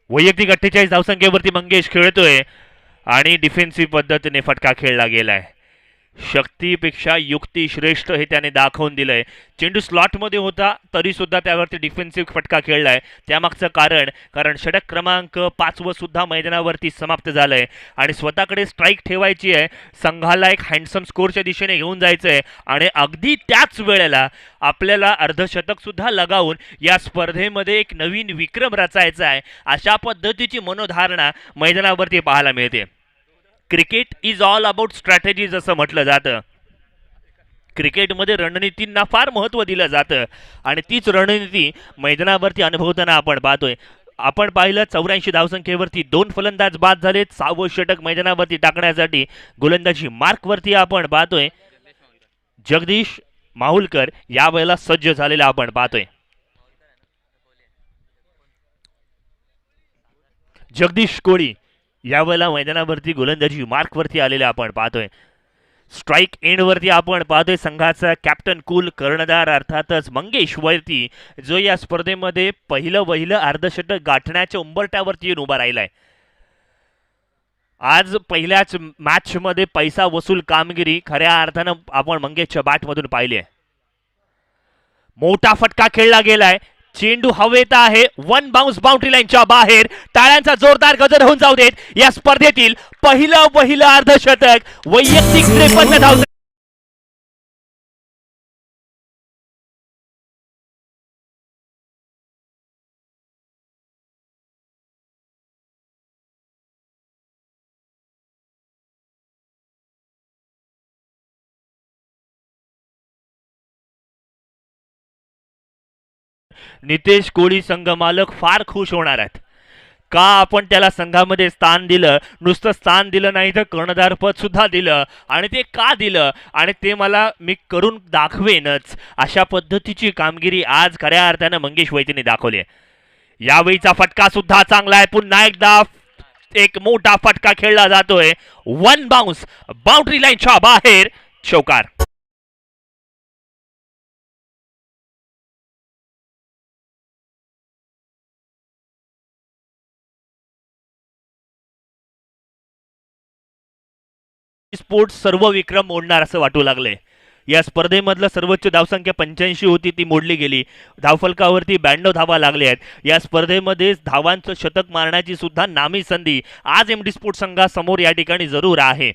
वैयक्तिक 48 धावसंख्येवरती मंगेश खेळतोय आणि डिफेन्सिव्ह पद्धतीने फटका खेळला गेलाय. शक्तीपेक्षा युक्ती श्रेष्ठ हे त्याने दाखवून दिलंय. चेंडू स्लॉटमध्ये होता तरी सुद्धा त्यावरती डिफेन्सिव्ह फटका खेळलाय. त्यामागचं कारण षटक क्रमांक 5 सुद्धा मैदानावरती समाप्त झालंय आणि स्वतःकडे स्ट्राईक ठेवायची आहे. संघाला एक हँडसम स्कोरच्या दिशेने घेऊन जायचंय आणि अगदी त्याच वेळेला आपल्याला अर्धशतक सुद्धा लगावून या स्पर्धेमध्ये एक नवीन विक्रम रचायचा आहे. अशा पद्धतीची मनोधारणा मैदानावरती पाहायला मिळते. Cricket is all about strategies असं म्हटलं जातं. क्रिकेटमध्ये रणनीतींना फार महत्त्व दिलं जातं आणि तीच रणनीती मैदानावरती अनुभवताना आपण पाहतोय. आपण पाहिलं 84 धावसंख्येवरती 2 फलंदाज बाद झालेत. 6वं षटक मैदानावरती टाकण्यासाठी गोलंदाजी मार्कवरती आपण पाहतोय जगदीश माहुलकर यावेळेला सज्ज झालेला आपण पाहतोय. जगदीश कोळी यावेळेला मैदानावरती गोलंदाजी मार्कवरती आलेले आपण पाहतोय. स्ट्राईक एंडवरती आपण पाहतोय संघाचा कॅप्टन कूल कर्णधार अर्थातच मंगेश वैती, जो या स्पर्धेमध्ये पहिलं अर्धशतक गाठण्याच्या उंबरठ्यावरती येऊन उभा राहिलाय. आज पहिल्याच मॅचमध्ये पैसा वसूल कामगिरी खऱ्या अर्थानं आपण मंगेशच्या बॅटमधून पाहिली आहे. मोठा फटका खेळला गेलाय. चेंडू हवेत आहे. वन बाउन्स बाउंड्री लाईनच्या बाहेर. टाळ्यांचा जोरदार गजर होऊन जाऊ देत. या स्पर्धेतील पहिलं अर्धशतक वैयक्तिक 53 धाव. नितेश कोळी संघ मालक फार खुश होणार आहेत. का आपण त्याला संघामध्ये स्थान दिलं, नुसतं स्थान दिलं नाही तर कर्णधार पद सुद्धा दिलं, आणि ते का दिलं आणि ते मी करून दाखवेनच, अशा पद्धतीची कामगिरी आज खऱ्या अर्थानं मंगेश वैतीने दाखवली आहे. यावेळीचा फटका सुद्धा चांगला आहे. पुन्हा एकदा एक मोठा फटका खेळला जातोय. वन बाउन्स बाउंड्री लाईनच्या बाहेर. चौकार. स्पोर्ट्स सर्व विक्रम मोडणार असं वाटू लागले. या स्पर्धेमधलं सर्वोच्च धावसंख्या 85 होती, ती मोडली गेली. धावफलकावरती 92 धावा लागल्या आहेत. या स्पर्धेमध्ये धावांचं शतक मारण्याची सुद्धा नामी संधी आज एमडी स्पोर्ट्स संघासमोर या ठिकाणी जरूर आहे.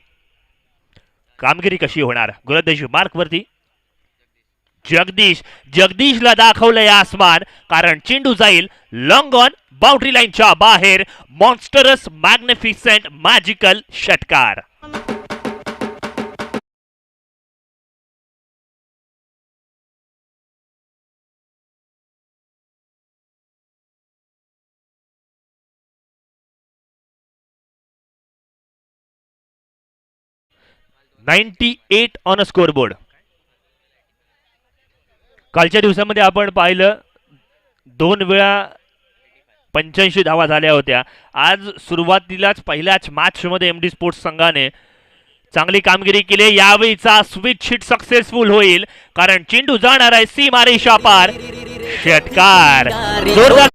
कामगिरी कशी होणार? गोलंदाजी मार्कवरती जगदीशला दाखवलंय आसमान, कारण चेंडू जाईल लॉंग ऑन बाउंड्री लाईनच्या बाहेर. मॉन्स्टरस मॅग्निफिसंट मॅजिकल षटकार. $98 ऑन अ स्कोरबोर्ड. कालच्या दिवसामध्ये आपण पाहिलं 2 वेळा 85 धावा झाल्या होत्या. आज सुरुवातीलाच पहिल्याच मॅचमध्ये एमडी स्पोर्ट्स संघाने चांगली कामगिरी केली. यावेळीचा स्विच हिट सक्सेसफुल होईल, कारण चेंडू जाणार आहे सीमारेषा पार. षटकार जोरदार.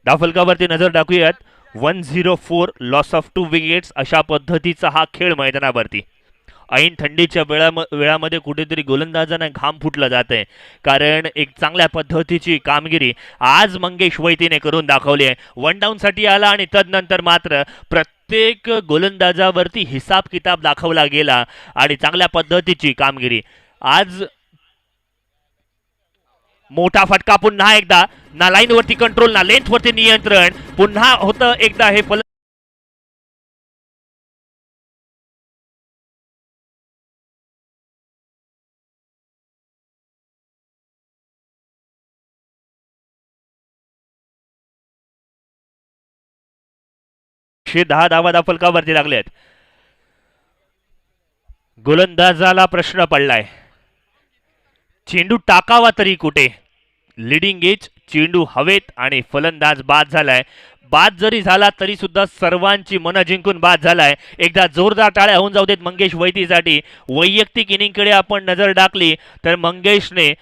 धावफलकावरती नजर टाकूयात. 104 लॉस ऑफ 2 विकेट्स अशा पद्धतीचा हा खेळ मैदानावरती. ऐन थंडीच्या वेळामध्ये कुठेतरी गोलंदाजांना घाम फुटला जात आहे, कारण एक चांगल्या पद्धतीची कामगिरी आज मंगेश वैतीने करून दाखवली आहे. वन डाऊन साठी आला आणि तदनंतर मात्र प्रत्येक गोलंदाजावरती हिसाब किताब दाखवला गेला आणि चांगल्या पद्धतीची कामगिरी आज. मोठा फटका पुन्हा एकदा. ना लाईन वरती कंट्रोल, ना लेंथ वरती नियंत्रण. पुन्हा होतं एकदा हे 10 धावा धावफलकावरती लागल्यात. गोलंदाजाला प्रश्न पडलाय, चेंडू टाकावा तरी कुठे. लिडिंग एज, चेंडू हवेत आणि फलंदाज बाद झालाय. बाद जरी झाला तरी सुद्धा सर्वांची मनं जिंकून बाद झालाय. एकदा जोरदार टाळ्या होऊन जाऊ देत मंगेश वैतीसाठी. वैयक्तिक इनिंगकडे आपण नजर टाकली तर मंगेशने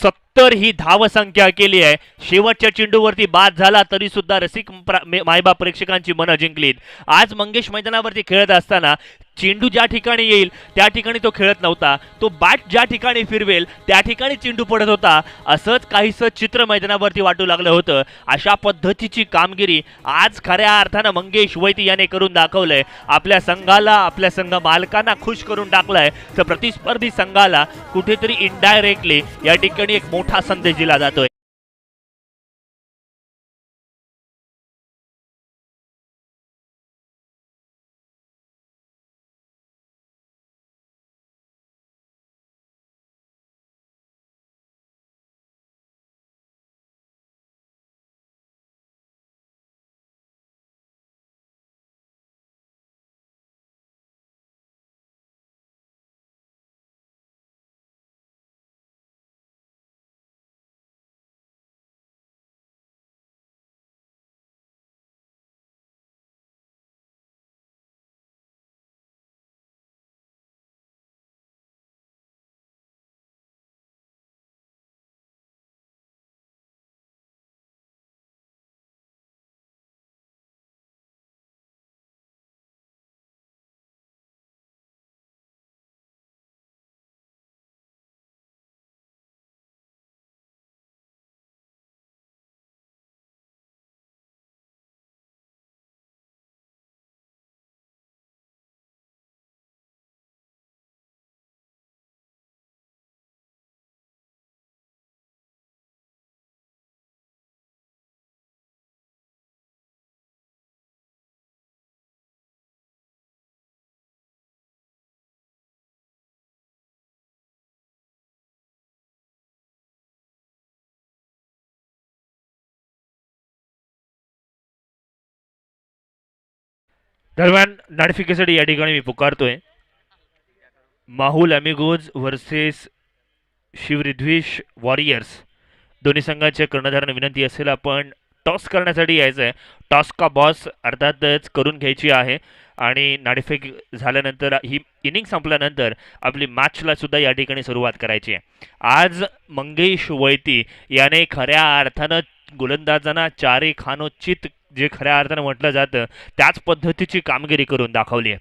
70 ही धावसंख्या केली आहे. शेवटच्या चेंडूवरती बाद झाला तरी सुद्धा रसिक मायबाप प्रेक्षकांची मनं जिंकलीत. आज मंगेश मैदानावरती खेळत असताना चेंडू ज्या ठिकाणी येईल त्या ठिकाणी तो खेळत नव्हता. तो बॅट ज्या ठिकाणी फिरवेल त्या ठिकाणी चेंडू पडत होता. असंच काहीसं चित्र मैदानावरती वाटू लागलं होतं. अशा पद्धतीची कामगिरी आज खऱ्या अर्थानं मंगेश वैती याने करून दाखवलंय. आपल्या संघाला, आपल्या संघ मालकांना खुश करून टाकलाय, तर प्रतिस्पर्धी संघाला कुठेतरी इनडायरेक्टली या ठिकाणी एक मोठा संदेश दिला जातोय. दरम्यान नाणेफेकीसाठी या ठिकाणी मी पुकारतोय माहुल अमिगोज वर्सेस शिवरिद्वेष वॉरियर्स. दोन्ही संघाच्या कर्णधारांना विनंती असेल आपण टॉस करण्यासाठी यायचं आहे. टॉस का बॉस अर्थातच करून घ्यायची आहे आणि नाणेफेक झाल्यानंतर ही इनिंग संपल्यानंतर आपली मॅचला सुद्धा या ठिकाणी सुरुवात करायची आहे. आज मंगेश वैती याने खऱ्या अर्थानं गोलंदाजांना चारे खानोचित जे खऱ्या अर्थानं म्हटलं जातं त्याच पद्धतीची कामगिरी करून दाखवली आहे.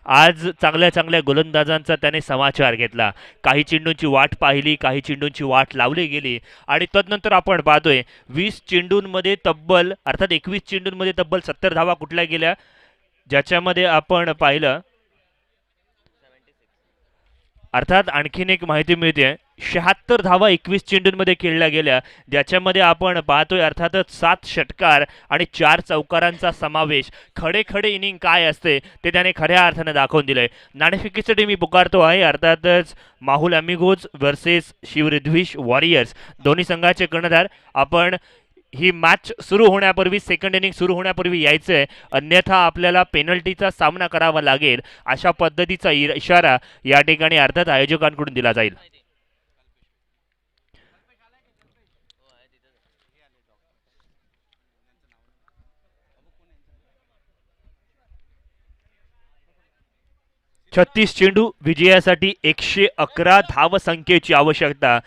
आज चांगल्या चांगल्या गोलंदाजांचा त्याने समाचार घेतला. काही चेंडूंची वाट पाहिली, काही चेंडूंची वाट लावली गेली आणि तदनंतर आपण पाहतोय 20 चेंडूंमध्ये तब्बल अर्थात 21 चेंडूंमध्ये तब्बल 70 धावा कुठल्या गेल्या, ज्याच्यामध्ये आपण पाहिलं अर्थात आणखीन एक माहिती मिळते 76 धावा 21 चेंडूंमध्ये खेळल्या गेल्या, ज्याच्यामध्ये आपण पाहतोय अर्थातच 7 षटकार आणि 4 चौकारांचा समावेश. खडे खडे इनिंग काय असते ते त्याने खऱ्या अर्थानं दाखवून दिलंय. नाणेफेकीसाठी मी पुकारतो आहे अर्थातच माहुल अमिगोज वर्सेस शिवरिद्वेष वॉरियर्स. दोन्ही संघाचे कर्णधार आपण ही मॅच सुरू होण्यापूर्वी सेकंड इनिंग सुरू होण्यापूर्वी यायचं आहे, अन्यथा आपल्याला पेनल्टीचा सामना करावा लागेल अशा पद्धतीचा इशारा या ठिकाणी अर्थात आयोजकांकडून दिला जाईल. छत्तीस चेंडू विजयासाठी 111 धावसंख्येची आवश्यकता.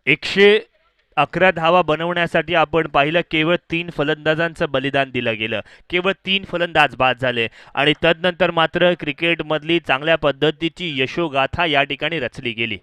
111 धावा बनवण्यासाठी आपण पाहिलं केवळ 3 फलंदाजांचं बलिदान दिलं गेलं, केवळ 3 फलंदाज बाद झाले आणि तदनंतर मात्र क्रिकेटमधली चांगल्या पद्धतीची यशोगाथा या ठिकाणी रचली गेली.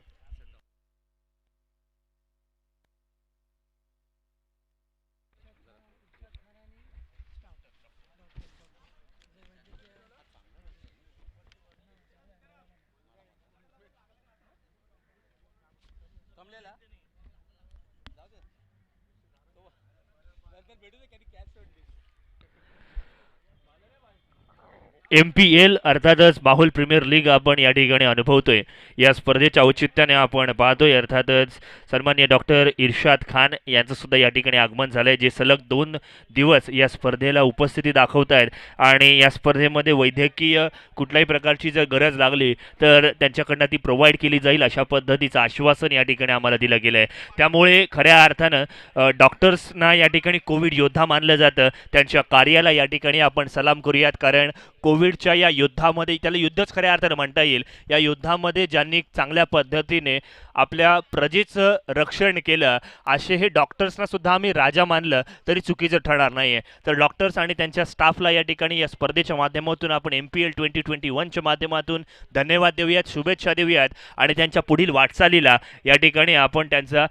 MPL अर्थातच माहुल प्रीमियर लीग आपण या ठिकाणी अनुभवतोय. या स्पर्धेच्या औचित्याने आपण पाहतोय अर्थातच सन्मान्य डॉक्टर इर्शाद खान यांचं सुद्धा या ठिकाणी आगमन झालंय, जे सलग 2 दिवस या स्पर्धेला उपस्थिती दाखवत आहेत आणि या स्पर्धेमध्ये वैद्यकीय कुठल्याही प्रकारची जर गरज लागली तर त्यांच्याकडनं ती प्रोव्हाइड केली जाईल अशा पद्धतीचं आश्वासन या ठिकाणी आम्हाला दिलं गेलं आहे. त्यामुळे खऱ्या अर्थानं डॉक्टर्सना या ठिकाणी कोविड योद्धा मानलं जातं. त्यांच्या कार्याला या ठिकाणी आपण सलाम करूयात, कारण कोविडच्या या युद्धामध्ये त्याला युद्धच खऱ्या अर्थानं म्हणता येईल. या युद्धामध्ये ज्यांनी चांगल्या पद्धतीने आपल्या प्रजेचं रक्षण केलं असे हे डॉक्टर्सना सुद्धा आम्ही राजा मानलं तरी चुकीचं ठरणार नाही आहे. तर डॉक्टर्स आणि त्यांच्या स्टाफला या ठिकाणी या स्पर्धेच्या माध्यमातून आपण MPL 2021च्या माध्यमातून धन्यवाद देऊयात, शुभेच्छा देऊयात आणि त्यांच्या पुढील वाटचालीला या ठिकाणी आपण त्यांचा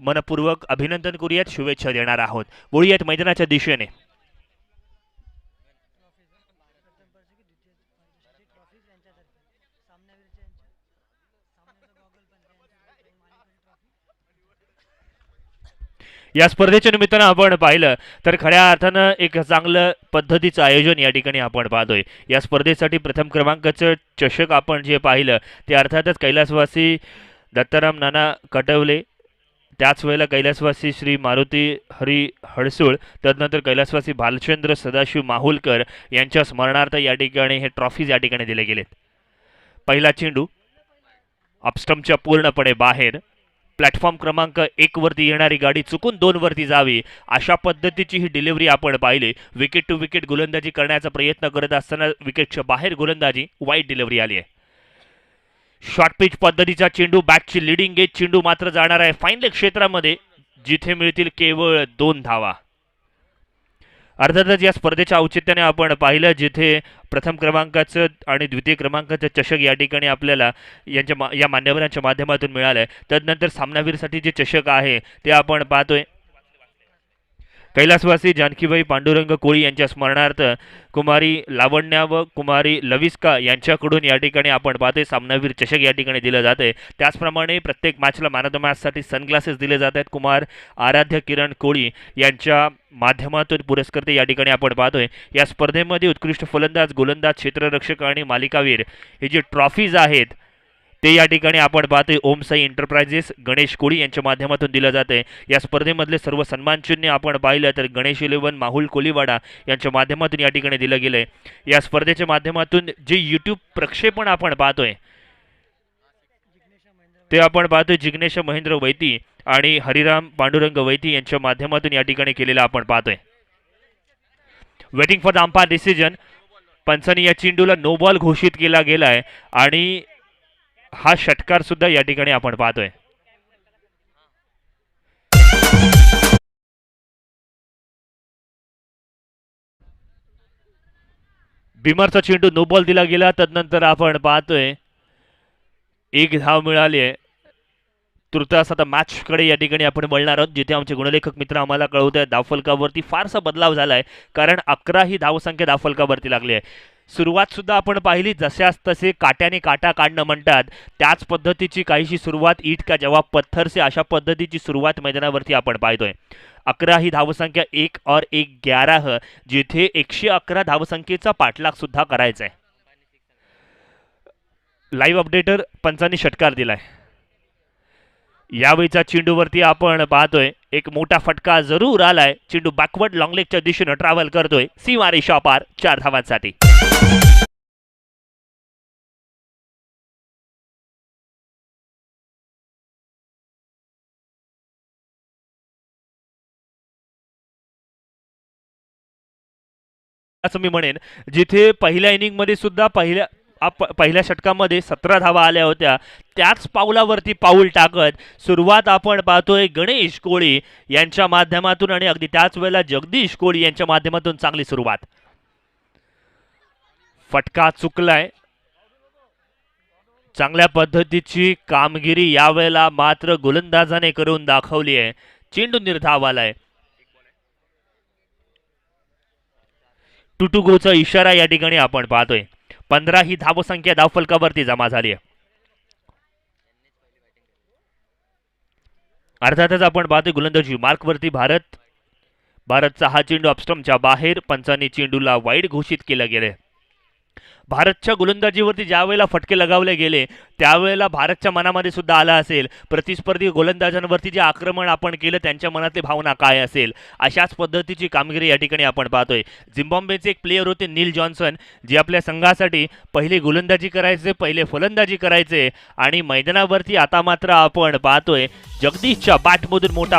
मनपूर्वक अभिनंदन करूयात, शुभेच्छा देणार आहोत. बोलूयात मैदानाच्या दिशेने. या स्पर्धेच्या निमित्तानं आपण पाहिलं तर खऱ्या अर्थानं एक चांगलं पद्धतीचं आयोजन या ठिकाणी आपण पाहतोय. या स्पर्धेसाठी प्रथम क्रमांकाचं चषक आपण जे पाहिलं ते अर्थातच कैलासवासी दत्ताराम नाना कटवले, त्याच वेळेला कैलासवासी श्री मारुती हरी हडसूळ, तदनंतर कैलासवासी भालचंद्र सदाशिव माहुलकर यांच्या स्मरणार्थ या ठिकाणी हे ट्रॉफीज या ठिकाणी दिले गेलेत. पहिला चेंडू अपस्टम्पच्या पूर्णपणे बाहेर. प्लॅटफॉर्म क्रमांक 1 वरती येणारी गाडी चुकून 2 वरती जावी अशा पद्धतीची ही डिलिव्हरी आपण पाहिली. विकेट टू विकेट गोलंदाजी करण्याचा प्रयत्न करत असताना विकेटच्या बाहेर गोलंदाजी, वाईट डिलिव्हरी आली आहे. शॉर्ट पिच पद्धतीचा चेंडू, बॅटची लिडिंग एज चेंडू मात्र जाणार आहे फाईन लेग क्षेत्रामध्ये, जिथे मिळतील केवळ 2 धावा. अर्थातच या स्पर्धेच्या औचित्याने आपण पाहिलं जिथे प्रथम क्रमांकाचं आणि द्वितीय क्रमांकाचं चषक या ठिकाणी आपल्याला या मान्यवरांच्या माध्यमातून मिळालं आहे. तदनंतर सामनावीरसाठी जे चषक आहे ते आपण पाहतोय कैलासवासी जानकीबाई पांडुरंग कोळी यांच्या स्मरणार्थ कुमारी लावण्या व कुमारी लविस्का यांच्याकडून या ठिकाणी आपण पाहतोय सामनावीर चषक या ठिकाणी दिलं जात आहे. त्याचप्रमाणे प्रत्येक मॅचला मॅन ऑफ द मॅचसाठी सनग्लासेस दिले जात आहेत. कुमार आराध्य किरण कोळी यांच्या माध्यमातून पुरस्कृत या ठिकाणी आपण पाहतोय. या स्पर्धेमध्ये उत्कृष्ट फलंदाज, गोलंदाज, क्षेत्ररक्षक आणि मालिकावीर हे जे ट्रॉफीज आहेत ते या ठिकाणी आपण पाहतोय ओम साई एंटरप्राइजेस गणेश कोळी यांच्या माध्यमातून दिलं जाते. या स्पर्धेमधले सर्व सन्मान चिन्ह आपण पाहिलं तर गणेश 11 माहुल कोलीवाडा यांच्या माध्यमातून या ठिकाणी दिलं गेलंय. या स्पर्धेच्या माध्यमातून जे यूट्यूब प्रक्षेपण आपण पाहतोय ते आपण पाहतोय जिग्नेश महेंद्र वैती आणि हरिराम पांडुरंग वैती यांच्या माध्यमातून या ठिकाणी केलेलं आपण पाहतोय. Waiting for the umpire decision. पंचांनी या चेंडूला नो बॉल घोषित केला गेलाय आणि हा षटकार सुद्धा या ठिकाणी आपण पाहतोय. बिमरचा चेंडू नो बॉल दिला गेला. तदनंतर आपण पाहतोय एक धाव मिळाली आहे. तुर्तास आता मॅचकडे या ठिकाणी आपण वळणार आहोत, जिथे आमचे गुणलेखक मित्र आम्हाला कळवत आहेत धावफलकावरती फारसा बदलाव झाला आहे, कारण 11 ही धावसंख्या धावफलकावरती लागली आहे. सुरुवात सुद्धा आपण पाहिली, जशास तसे काट्याने काटा काढणं म्हणतात त्याच पद्धतीची काहीशी सुरुवात, ईट का जवाब पत्थर से अशा पद्धतीची सुरुवात मैदानावरती आपण पाहतोय. 11 ही धावसंख्या 1 और 1 11, जिथे 111 धावसंख्येचा पाठलाग सुद्धा करायचा आहे. लाईव्ह अपडेटर पंचांनी षटकार दिलाय. यावेळीचा चेंडूवरती आपण पाहतोय एक मोठा फटका जरूर आलाय. चेंडू बॅकवर्ड लॉंगलेगच्या दिशेनं ट्रॅव्हल करतोय सीमारेषा पार 4 धावांसाठी. असं मी म्हणेन, जिथे पहिल्या इनिंगमध्ये सुद्धा पहिल्या षटकामध्ये 17 धावा आल्या होत्या, त्याच पावलावरती पाऊल टाकत सुरुवात आपण पाहतोय गणेश कोळी यांच्या माध्यमातून आणि अगदी त्याच वेळेला जगदीश कोळी यांच्या माध्यमातून चांगली सुरुवात. फटका चुकलाय. चांगल्या पद्धतीची कामगिरी यावेळेला मात्र गोलंदाजाने करून दाखवली आहे. चेंडू निर्धाव आलाय. टू गोचा इशारा या ठिकाणी आपण पाहतोय. 15 ही धावसंख्या धावफलकावरती जमा झाली आहे. अर्थातच आपण पाहतोय गोलंदाजी मार्कवरती भारतचा हा चेंडू अपस्टंपच्या बाहेर. पंचांनी चेंडूला वाईड घोषित केलं गेले. भारतच्या गोलंदाजीवरती ज्या वेळेला फटके लगावले गेले त्यावेळेला भारतच्या मनामध्ये सुद्धा आला असेल, प्रतिस्पर्धी गोलंदाजांवरती जे आक्रमण आपण केलं त्यांच्या मनातली भावना काय असेल. अशाच पद्धतीची कामगिरी या ठिकाणी आपण पाहतोय. झिम्बाब्वेचे एक प्लेयर होते नील जॉन्सन, जे आपल्या संघासाठी पहिले गोलंदाजी करायचे, पहिले फलंदाजी करायचे आणि मैदानावरती आता मात्र आपण पाहतोय जगदीशच्या बॅटमधून मोठा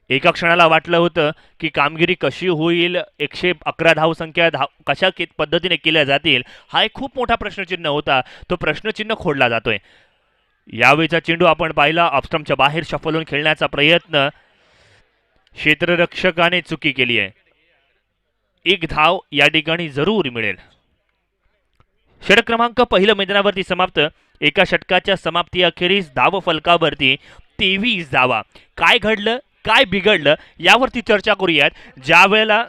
1 क्षणाला वाटलं होतं की कामगिरी कशी होईल, 111 धावसंख्या कशा पद्धतीने केल्या जातील, हा एक खूप मोठा प्रश्नचिन्ह होता. तो प्रश्नचिन्ह खोडला जातोय. यावेळीचा चेंडू आपण पाहिला, ऑफस्टंपच्या बाहेर शफल होऊन खेळण्याचा प्रयत्न, क्षेत्ररक्षकाने चुकी केली आहे. 1 धाव या ठिकाणी जरूर मिळेल. षटक क्रमांक पहिलं मैदानावरती समाप्त. एका षटकाच्या समाप्ती अखेरीस धाव फलकावरती 23 धावा. काय घडलं, काय बिघडलं यावरती चर्चा करूयात. ज्या वेळेला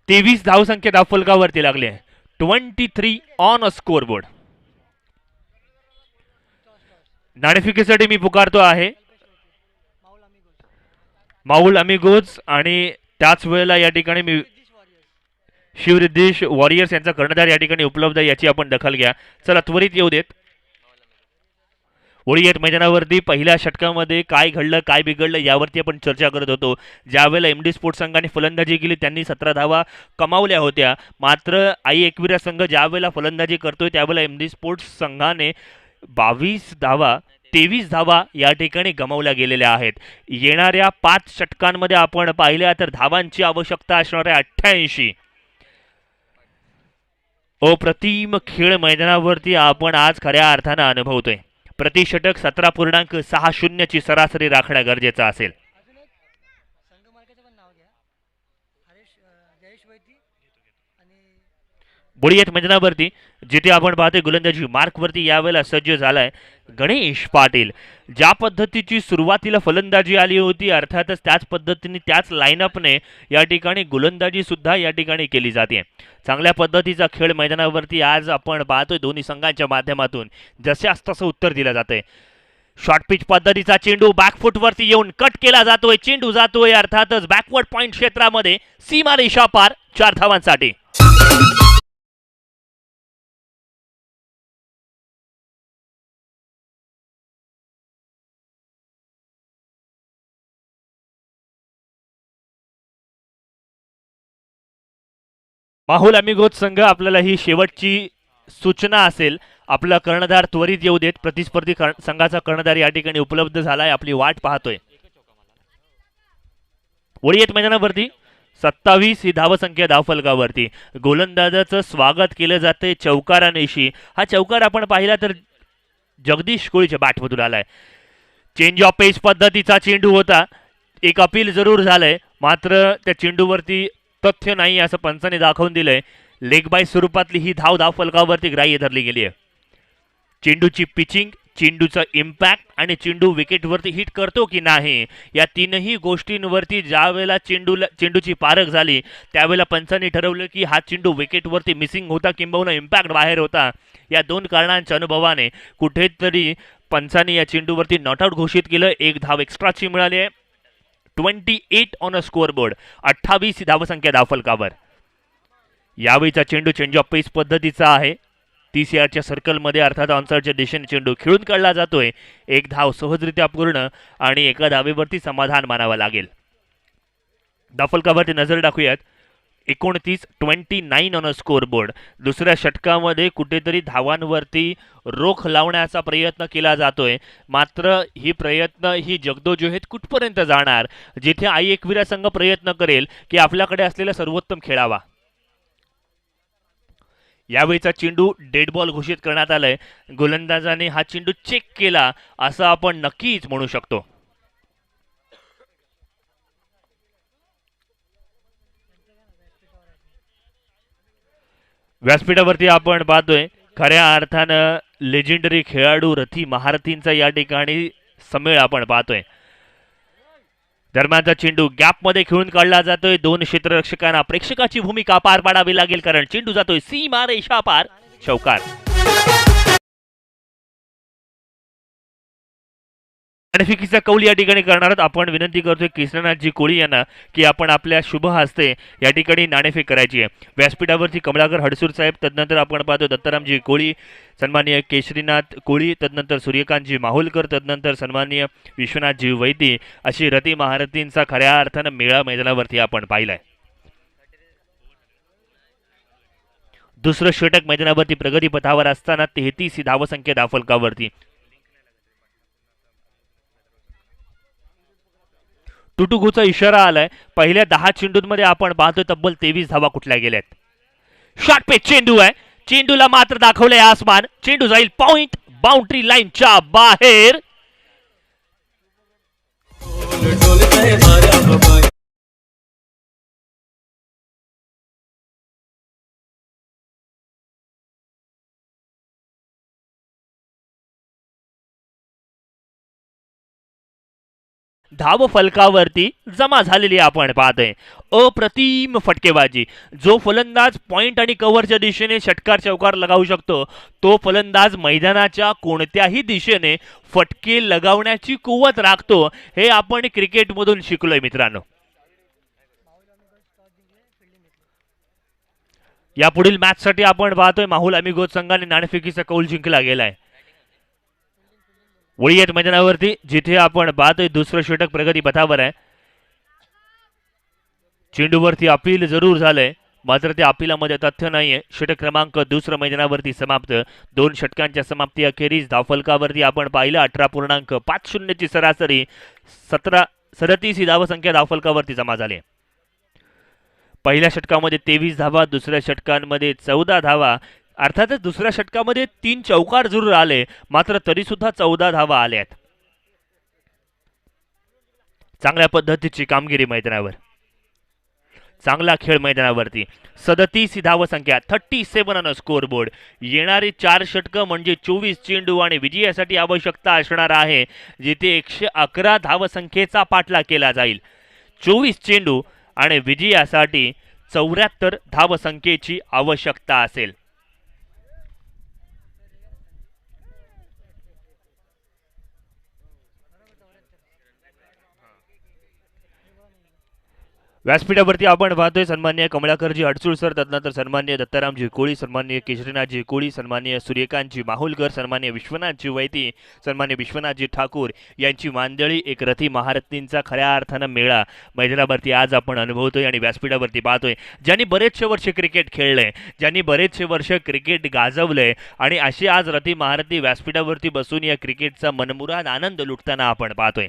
23 धावसंख्या धावफलकावरती लागले. 23 ऑन अ स्कोरबोर्ड. नाणेफेकीसाठी मी पुकारतो आहे माऊल अमिगोज आणि त्याच वेळेला या ठिकाणी मी शिवरिद्धेश वॉरियर्स यांचा कर्णधार या ठिकाणी उपलब्ध आहे, याची आपण दखल घ्या. चला त्वरित येऊ देत. ओळीयट मैदानावरती पहिल्या षटकामध्ये काय घडलं, काय बिघडलं यावरती आपण चर्चा करत होतो. ज्यावेळेला एमडी स्पोर्ट्स संघाने फलंदाजी केली त्यांनी 17 धावा कमावल्या होत्या. मात्र आई एकविरा संघ ज्यावेळेला फलंदाजी करतोय त्यावेळेला एमडी स्पोर्ट्स संघाने 22 धावा 23 धावा या ठिकाणी गमावल्या गेलेल्या आहेत. येणाऱ्या 5 षटकांमध्ये आपण पाहिल्या तर धावांची आवश्यकता असणार आहे 88. अप्रतिम खेळ मैदानावरती आपण आज खऱ्या अर्थानं अनुभवतोय. प्रति षटक 17.60 ची सरासरी राखणं गरजेचं असेल. बुडियत मैदानावरती जिथे आपण पाहतोय गोलंदाजी मार्कवरती यावेळेला सज्ज झालाय गणेश पाटील. ज्या पद्धतीची सुरुवातीला फलंदाजी आली होती अर्थातच त्याच पद्धतीने त्याच लाईनअपने या ठिकाणी गोलंदाजी सुद्धा या ठिकाणी केली जाते. चांगल्या पद्धतीचा खेळ मैदानावरती आज आपण पाहतोय दोन्ही संघांच्या माध्यमातून. जशास तसं उत्तर दिलं जातंय. शॉर्ट पिच पद्धतीचा चेंडू बॅकफुटवरती येऊन कट केला जातोय. चेंडू जातोय अर्थातच बॅकवर्ड पॉइंट क्षेत्रामध्ये सीमारेषा पार 4 धावांसाठी. माहुल अमिगोत संघ आपल्याला ही शेवटची सूचना असेल. आपला कर्णधार त्वरित येऊ देत. प्रतिस्पर्धी संघाचा कर्णधार या ठिकाणी उपलब्ध झालाय. आपली वाट पाहतोय. वळीयत मैदानावरती 27 ही धावसंख्या धावफलकावरती. गोलंदाजाचं स्वागत केलं जाते चौकारानेशी. हा चौकार आपण पाहिला तर जगदीश कोळीच्या बॅटमधून आलाय. चेंज ऑफ पेस पद्धतीचा चेंडू होता. एक अपील जरूर झालंय मात्र त्या चेंडूवरती तथ्य नाही असं पंचाने दाखवून दिलंय. लेग बाय स्वरूपातली ही धाव फलकावरती ग्राह्य धरली गेली आहे. चेंडूची पिचिंग, चेंडूचा इम्पॅक्ट आणि चेंडू विकेटवरती हिट करतो की नाही या तीनही गोष्टींवरती ज्यावेळेला चेंडूची पारख झाली त्यावेळेला पंचांनी ठरवलं की हा चेंडू विकेटवरती मिसिंग होता किंबहुना इम्पॅक्ट बाहेर होता. या 2 कारणांच्या अनुभवाने कुठेतरी पंचांनी या चेंडूवरती नॉट आउट घोषित केलं. 1 धाव एक्स्ट्राची मिळाली आहे. 28 ऑन अ स्कोअर बोर्ड. 28 धावसंख्या धावफलकावर. यावेळीचा चेंडू चेंज ऑफ पेस पद्धतीचा आहे. 30 यार्डच्या सर्कलमध्ये अर्थात ऑनसाइडच्या दिशेने चेंडू खेळून काढला जातोय. 1 धाव सहजरित्या पूर्ण आणि एका धावेवरती समाधान मानावं लागेल. धावफलकावरती नजर टाकूयात. 29 ऑन अ स्कोअर बोर्ड. दुसऱ्या षटकामध्ये कुठेतरी धावांवरती रोख लावण्याचा प्रयत्न केला जातोय मात्र ही प्रयत्न ही जगदोजहद कुठपर्यंत जाणार जिथे आई एकविरा संघ प्रयत्न करेल की आपल्याकडे असलेला सर्वोत्तम खेळावा. यावेळीचा चेंडू डेड बॉल घोषित करण्यात आलाय. गोलंदाजाने हा चेंडू चेक केला असं आपण नक्कीच म्हणू शकतो. व्यासपीठावरती आपण पाहतोय खऱ्या अर्थानं लेजेंडरी खेळाडू रथी महारथींचा या ठिकाणी समेळ आपण पाहतोय. दरम्यानचा चेंडू गॅपमध्ये खेळून काढला जातोय. 2 क्षेत्ररक्षकांना प्रेक्षकाची भूमिका पार पाडावी लागेल कारण चेंडू जातोय सीमा रेषा पार चौकार. नाणेफेकीचा कौल या ठिकाणी करणार आपण विनंती करतोय कृष्णनाथजी कोळी यांना की आपण आपल्या शुभ हस्ते या ठिकाणी नाणेफेक करायची आहे. व्यासपीठावरती कमलाकर हडसूर साहेब, तदनंतर आपण पाहतो दत्तारामजी कोळी, सन्माननीय केशरीनाथ कोळी, तदनंतर सूर्यकांतजी माहुलकर, तदनंतर सन्माननीय विश्वनाथजी वैदी अशी रती महारथींचा खऱ्या अर्थानं मेळा मैदानावरती आपण पाहिलाय. दुसरं षटक मैदानावरती प्रगती पथावर असताना 33 धावसंख्या धावफलकावरती. टुटुकूचा इशारा आलाय. पहिल्या 10 चेंडूंमध्ये आपण पाहतोय तब्बल 23 धावा कुठल्या गेल्यात. शॉर्ट पे चेंडू आहे. चेंडूला मात्र दाखवलंय आसमान. चेंडू जाईल पॉइंट बाउंड्री लाईनच्या बाहेर. धाव फलकावरती जमा झालेली आपण पाहतोय. अप्रतिम फटकेबाजी. जो फलंदाज पॉइंट आणि कव्हरच्या दिशेने षटकार चौकार लगावू शकतो तो फलंदाज मैदानाच्या कोणत्याही दिशेने फटके लगावण्याची कुवत राखतो. हे आपण क्रिकेटमधून शिकलोय मित्रांनो. यापुढील मॅचसाठी आपण पाहतोय माहुल अमिगोत संघाने नाणेफेकीचा कौल जिंकला गेलाय. वळीयत मैदानावरती जिथे आपण पाहतोय दुसरं षटक प्रगती पथावर आहे. चेंडूवरती अपील जरूर झालंय मात्र त्या अपिलामध्ये तथ्य नाहीये. षटक क्रमांक दुसरं मैदानावरती समाप्त. 2 षटकांच्या समाप्ती अखेरीस धावफलकावरती आपण पाहिलं 18.50 ची सरासरी 37 ही धावसंख्या धावफलकावरती जमा झाली. पहिल्या षटकामध्ये 23 धावा, दुसऱ्या षटकांमध्ये 14 धावा. अर्थातच दुसऱ्या षटकामध्ये 3 चौकार जरूर आले, मात्र तरी सुद्धा 14 धावा आल्यात. चांगल्या पद्धतीची कामगिरी मैदानावर, चांगला खेळ मैदानावरती. 37 ही धावसंख्या, 37 ऑन स्कोर बोर्ड. येणारी 4 षटकं म्हणजे 24 चेंडू आणि विजयासाठी आवश्यकता असणार आहे, जिथे 111 धावसंख्येचा पाठलाग केला जाईल. 24 चेंडू आणि विजयासाठी 74 धावसंख्येची आवश्यकता असेल. व्यासपीठावरती आपण पाहतोय सन्मान्य कमळाकरजी अडसूळ सर, त्यानंतर सन्मान्य दत्तारामजी कोळी, सन्मान्य केशरीनाथजी कोळी, सन्मान्य सूर्यकांतजी माहुलकर, सन्मान्य विश्वनाथजी वैती, सन्मान्य विश्वनाथजी ठाकूर यांची मांदळी एक रथी महारथींचा खऱ्या अर्थानं मेळा मैदानावरती आज आपण अनुभवतोय आणि व्यासपीठावरती पाहतोय. ज्यांनी बरेचसे वर्ष क्रिकेट खेळलंय, ज्यांनी बरेचसे वर्ष क्रिकेट गाजवलंय आणि असे आज रथी महारथी व्यासपीठावरती बसून या क्रिकेटचा मनमुराद आनंद लुटताना आपण पाहतोय.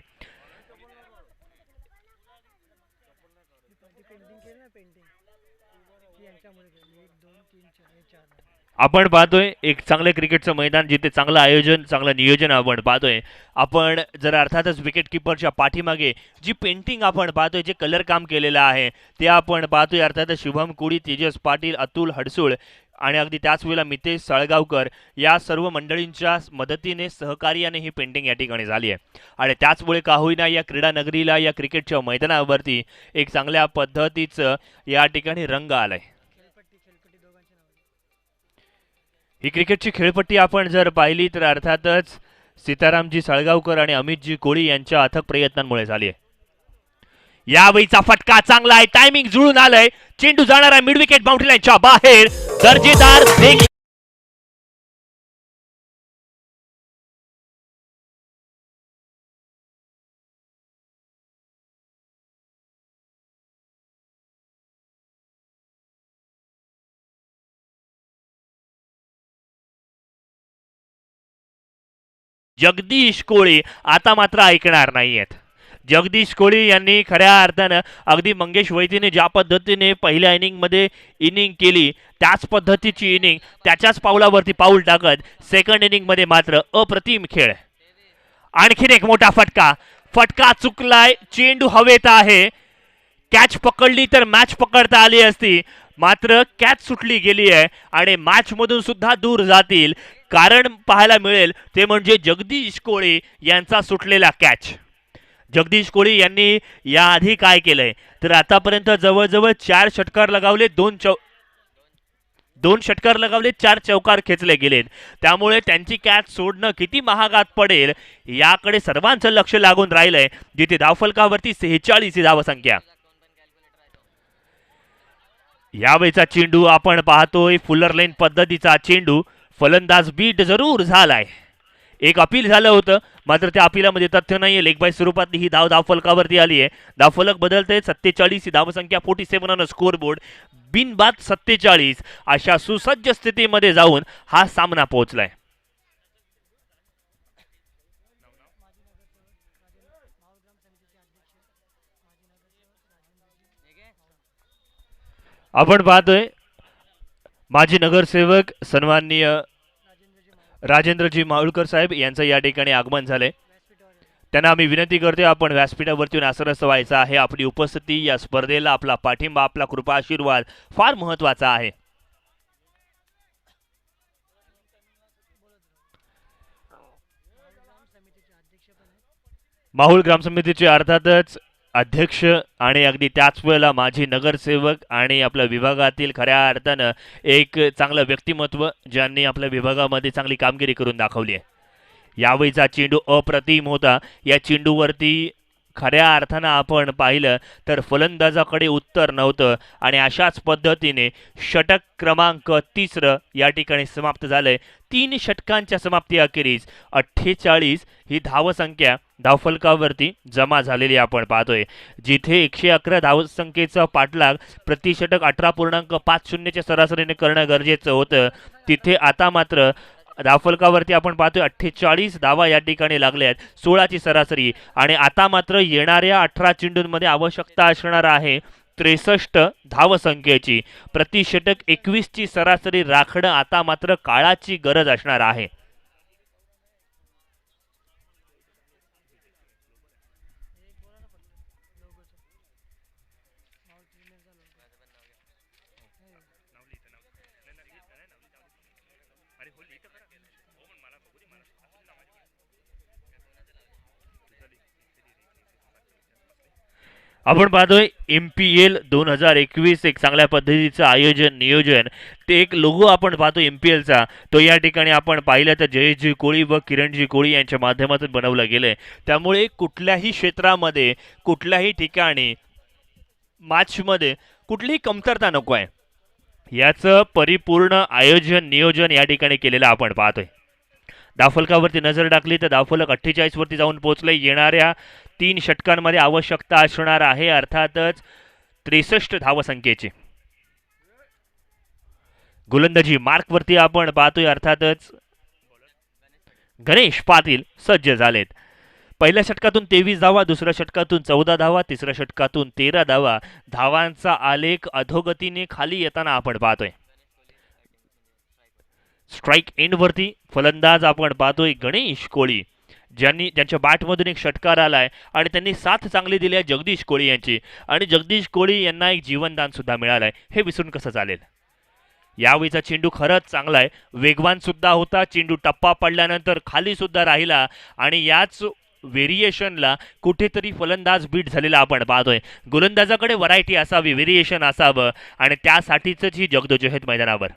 आपण पाहतोय एक चांगलं क्रिकेटचं मैदान, जिथे चांगलं आयोजन, चांगलं नियोजन आपण पाहतोय. आपण जर अर्थातच विकेट किपरच्या पाठीमागे जी पेंटिंग आपण पाहतोय, जे कलर काम केलेलं आहे ते आपण पाहतोय. अर्थातच शुभम कोळी, तेजस पाटील, अतुल हडसूळ आणि अगदी त्याच वेळेला मितेश साळगावकर या सर्व मंडळींच्या मदतीने, सहकार्याने ही पेंटिंग या ठिकाणी झाली आहे. आणि त्याचमुळे का होईना या क्रीडा नगरीला, या क्रिकेटच्या मैदानावरती एक चांगल्या पद्धतीचं या ठिकाणी रंग आलाय. ही क्रिकेटची खेळपट्टी आपण जर पाहिली तर अर्थातच सीतारामजी साळगावकर आणि अमितजी कोळी यांच्या अथक प्रयत्नांमुळे झाली आहे. यावेळीचा फटका चांगला आहे, टायमिंग जुळून आलंय. चेंडू जाणार आहे मिड विकेट बाउंड्री लाईनच्या बाहेर. दर्जेदार जगदीश कोळी आता मात्र ऐकणार नाहीयेत. जगदीश कोळी यांनी खऱ्या अर्थानं अगदी मंगेश वैद्यने ज्या पद्धतीने पहिल्या इनिंगमध्ये इनिंग केली त्याच पद्धतीची इनिंग त्याच्याच पावलावरती पाऊल टाकत सेकंड इनिंगमध्ये मात्र अप्रतिम खेळ. आणखीन एक मोठा फटका, फटका चुकलाय, चेंडू हवेत आहे. कॅच पकडली तर मॅच पकडता आली असती, मात्र कॅच सुटली गेली आहे आणि मॅच मधून सुद्धा दूर जातील. कारण पाहायला मिळेल ते म्हणजे जगदीश कोळी यांचा सुटलेला कॅच. जगदीश कोळी यांनी याआधी काय केलंय तर आतापर्यंत जवळजवळ 4 षटकार लगावले, 2 षटकार लगावले, 4 चौकार खेचले गेलेत. त्यामुळे त्यांची कॅच सोडणं किती महागात पडेल याकडे सर्वांचं लक्ष लागून राहिलंय, जिथे धावफलकावरती 46 ही धावसंख्या. यावेळीचा चेंडू आपण पाहतोय फुलर लेन पद्धतीचा चेंडू. फलंदाज बीट जरूर झालाय. एक अपील झालं होतं, मात्र त्या अपिलामध्ये तथ्य नाहीये. लेग बाय स्वरूपातली ही धावफलकावरती आली आहे. धावफलक बदलते. 47 ही धावसंख्या, 47 ऑन स्कोर बोर्ड. बिनबाद 47 अशा सुसज्ज स्थितीमध्ये जाऊन हा सामना पोहोचलाय. आपण पाहतोय माजी नगरसेवक सन्माननीय राजेंद्रजी माहुलकर साहेब यांचं या ठिकाणी आगमन झालंय. त्यांना आम्ही विनंती करतोय आपण व्यासपीठावरती आसनस्थ व्हायचं आहे. आपली उपस्थिती या स्पर्धेला, आपला पाठिंबा, आपला कृपा आशीर्वाद फार महत्वाचा आहे. माहुल ग्राम समितीचे अर्थातच अध्यक्ष आणि अगदी त्याच वेळेला माजी नगरसेवक आणि आपल्या विभागातील खऱ्या अर्थानं एक चांगलं व्यक्तिमत्व ज्यांनी आपल्या विभागामध्ये चांगली कामगिरी करून दाखवली आहे. यावेळीचा चेंडू अप्रतिम होता. या चेंडूवरती खऱ्या अर्थानं आपण पाहिलं तर फलंदाजाकडे उत्तर नव्हतं आणि अशाच पद्धतीने षटक क्रमांक 3 या ठिकाणी समाप्त झालंय. 3 षटकांच्या समाप्ती अखेरीस 48 ही धावसंख्या धावफलकावरती जमा झालेली आपण पाहतोय. जिथे 111 धावसंख्येचा पाठलाग प्रति षटक 18.50च्या सरासरीने करणं गरजेचं होतं, तिथे आता मात्र धावफलकावरती आपण पाहतोय 48 धावा या ठिकाणी लागल्यात, 16ची सरासरी. आणि आता मात्र येणाऱ्या 18 चेंडूंमध्ये आवश्यकता असणार आहे 63 धावसंख्येची. प्रति षटक 21ची सरासरी राखणं आता मात्र काळाची गरज असणार आहे. आपण पाहतोय MPL 2021 एक चांगल्या पद्धतीचं आयोजन नियोजन, ते एक लोगो आपण पाहतो MPLचा, तो या ठिकाणी आपण पाहिलं तर जयेशजी कोळी व किरणजी कोळी यांच्या माध्यमातून बनवलं गेलंय. त्यामुळे कुठल्याही क्षेत्रामध्ये कुठल्याही ठिकाणी मॅचमध्ये कुठलीही कमतरता नको आहे, याचं परिपूर्ण आयोजन नियोजन या ठिकाणी केलेलं आपण पाहतोय. धावफलकावरती नजर टाकली तर धावफलक 48 वरती जाऊन पोहोचले. येणाऱ्या 3 षटकांमध्ये आवश्यकता असणार आहे अर्थातच 63 धावसंख्येची. गोलंदाजी मार्कवरती आपण पाहतोय अर्थातच गणेश पाटील सज्ज झालेत. पहिल्या षटकातून 23 धावा, दुसऱ्या षटकातून 14 धावा, तिसऱ्या षटकातून 13 धावा. धावांचा आलेख अधोगतीने खाली येताना आपण पाहतोय. स्ट्राईक एंडवरती फलंदाज आपण पाहतोय गणेश कोळी, ज्यांच्या बॅटमधून एक षटकार आलाय आणि त्यांनी साथ चांगली दिली आहे जगदीश कोळी यांची. आणि जगदीश कोळी यांना एक जीवनदान सुद्धा मिळालंय, हे विसरून कसं चालेल. यावेळीचा चेंडू खरंच चांगला आहे, वेगवान सुद्धा होता. चेंडू टप्पा पडल्यानंतर खाली सुद्धा राहिला आणि याच व्हेरिएशनला कुठेतरी फलंदाज बीट झालेला आपण पाहतोय. गोलंदाजाकडे व्हरायटी असावी, व्हेरिएशन असावं आणि त्यासाठीच ही जगदोज आहेत मैदानावर.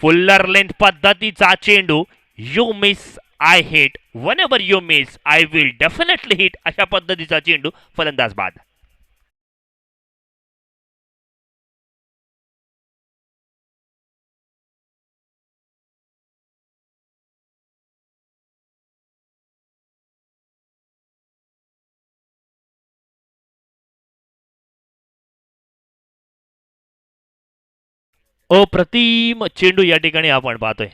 फुल्लर लेंथ पद्धतीचा चेंडू, you miss I hit, one ever you miss I will definitely hit, अशा पद्धतीचा चेंडू फलंदाज बाद. अप्रतिम चेंडू या ठिकाणी आपण पाहतोय.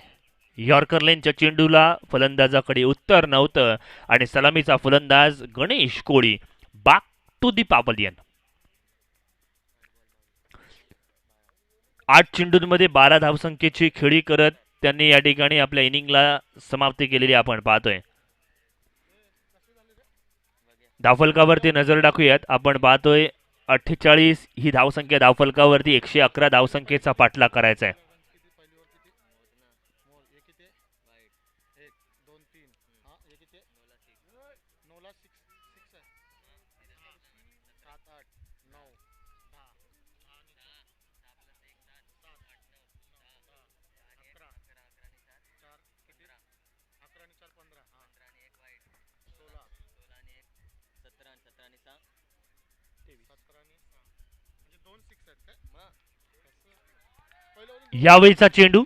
यॉर्कर लेनच्या चेंडूला फलंदाजाकडे उत्तर नव्हतं आणि सलामीचा फलंदाज गणेश कोळी बॅक टू दी पॅव्हलियन. 8 चेंडूंमध्ये 12 धावसंख्येची खेळी करत त्यांनी या ठिकाणी आपल्या इनिंगला समाप्ती केलेली आपण पाहतोय. धावफलकावरती नजर टाकूयात. आपण पाहतोय 48 ही धावसंख्या धावफलकावरती 111 धावसंख्येचा पाठलाग करायचा आहे. यावेळीचा चेंडू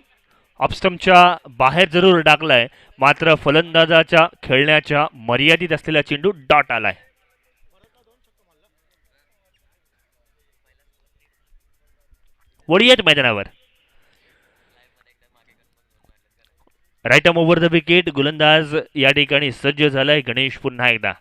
ऑफस्टंपच्या बाहेर जरूर टाकलाय, मात्र फलंदाजाच्या खेळण्याच्या मर्यादित असलेला चेंडू डॉट आलाय. वडी आहेत मैदानावर. Right arm over the wicket. गोलंदाज या ठिकाणी सज्ज झालाय. गणेश पुन्हा एकदा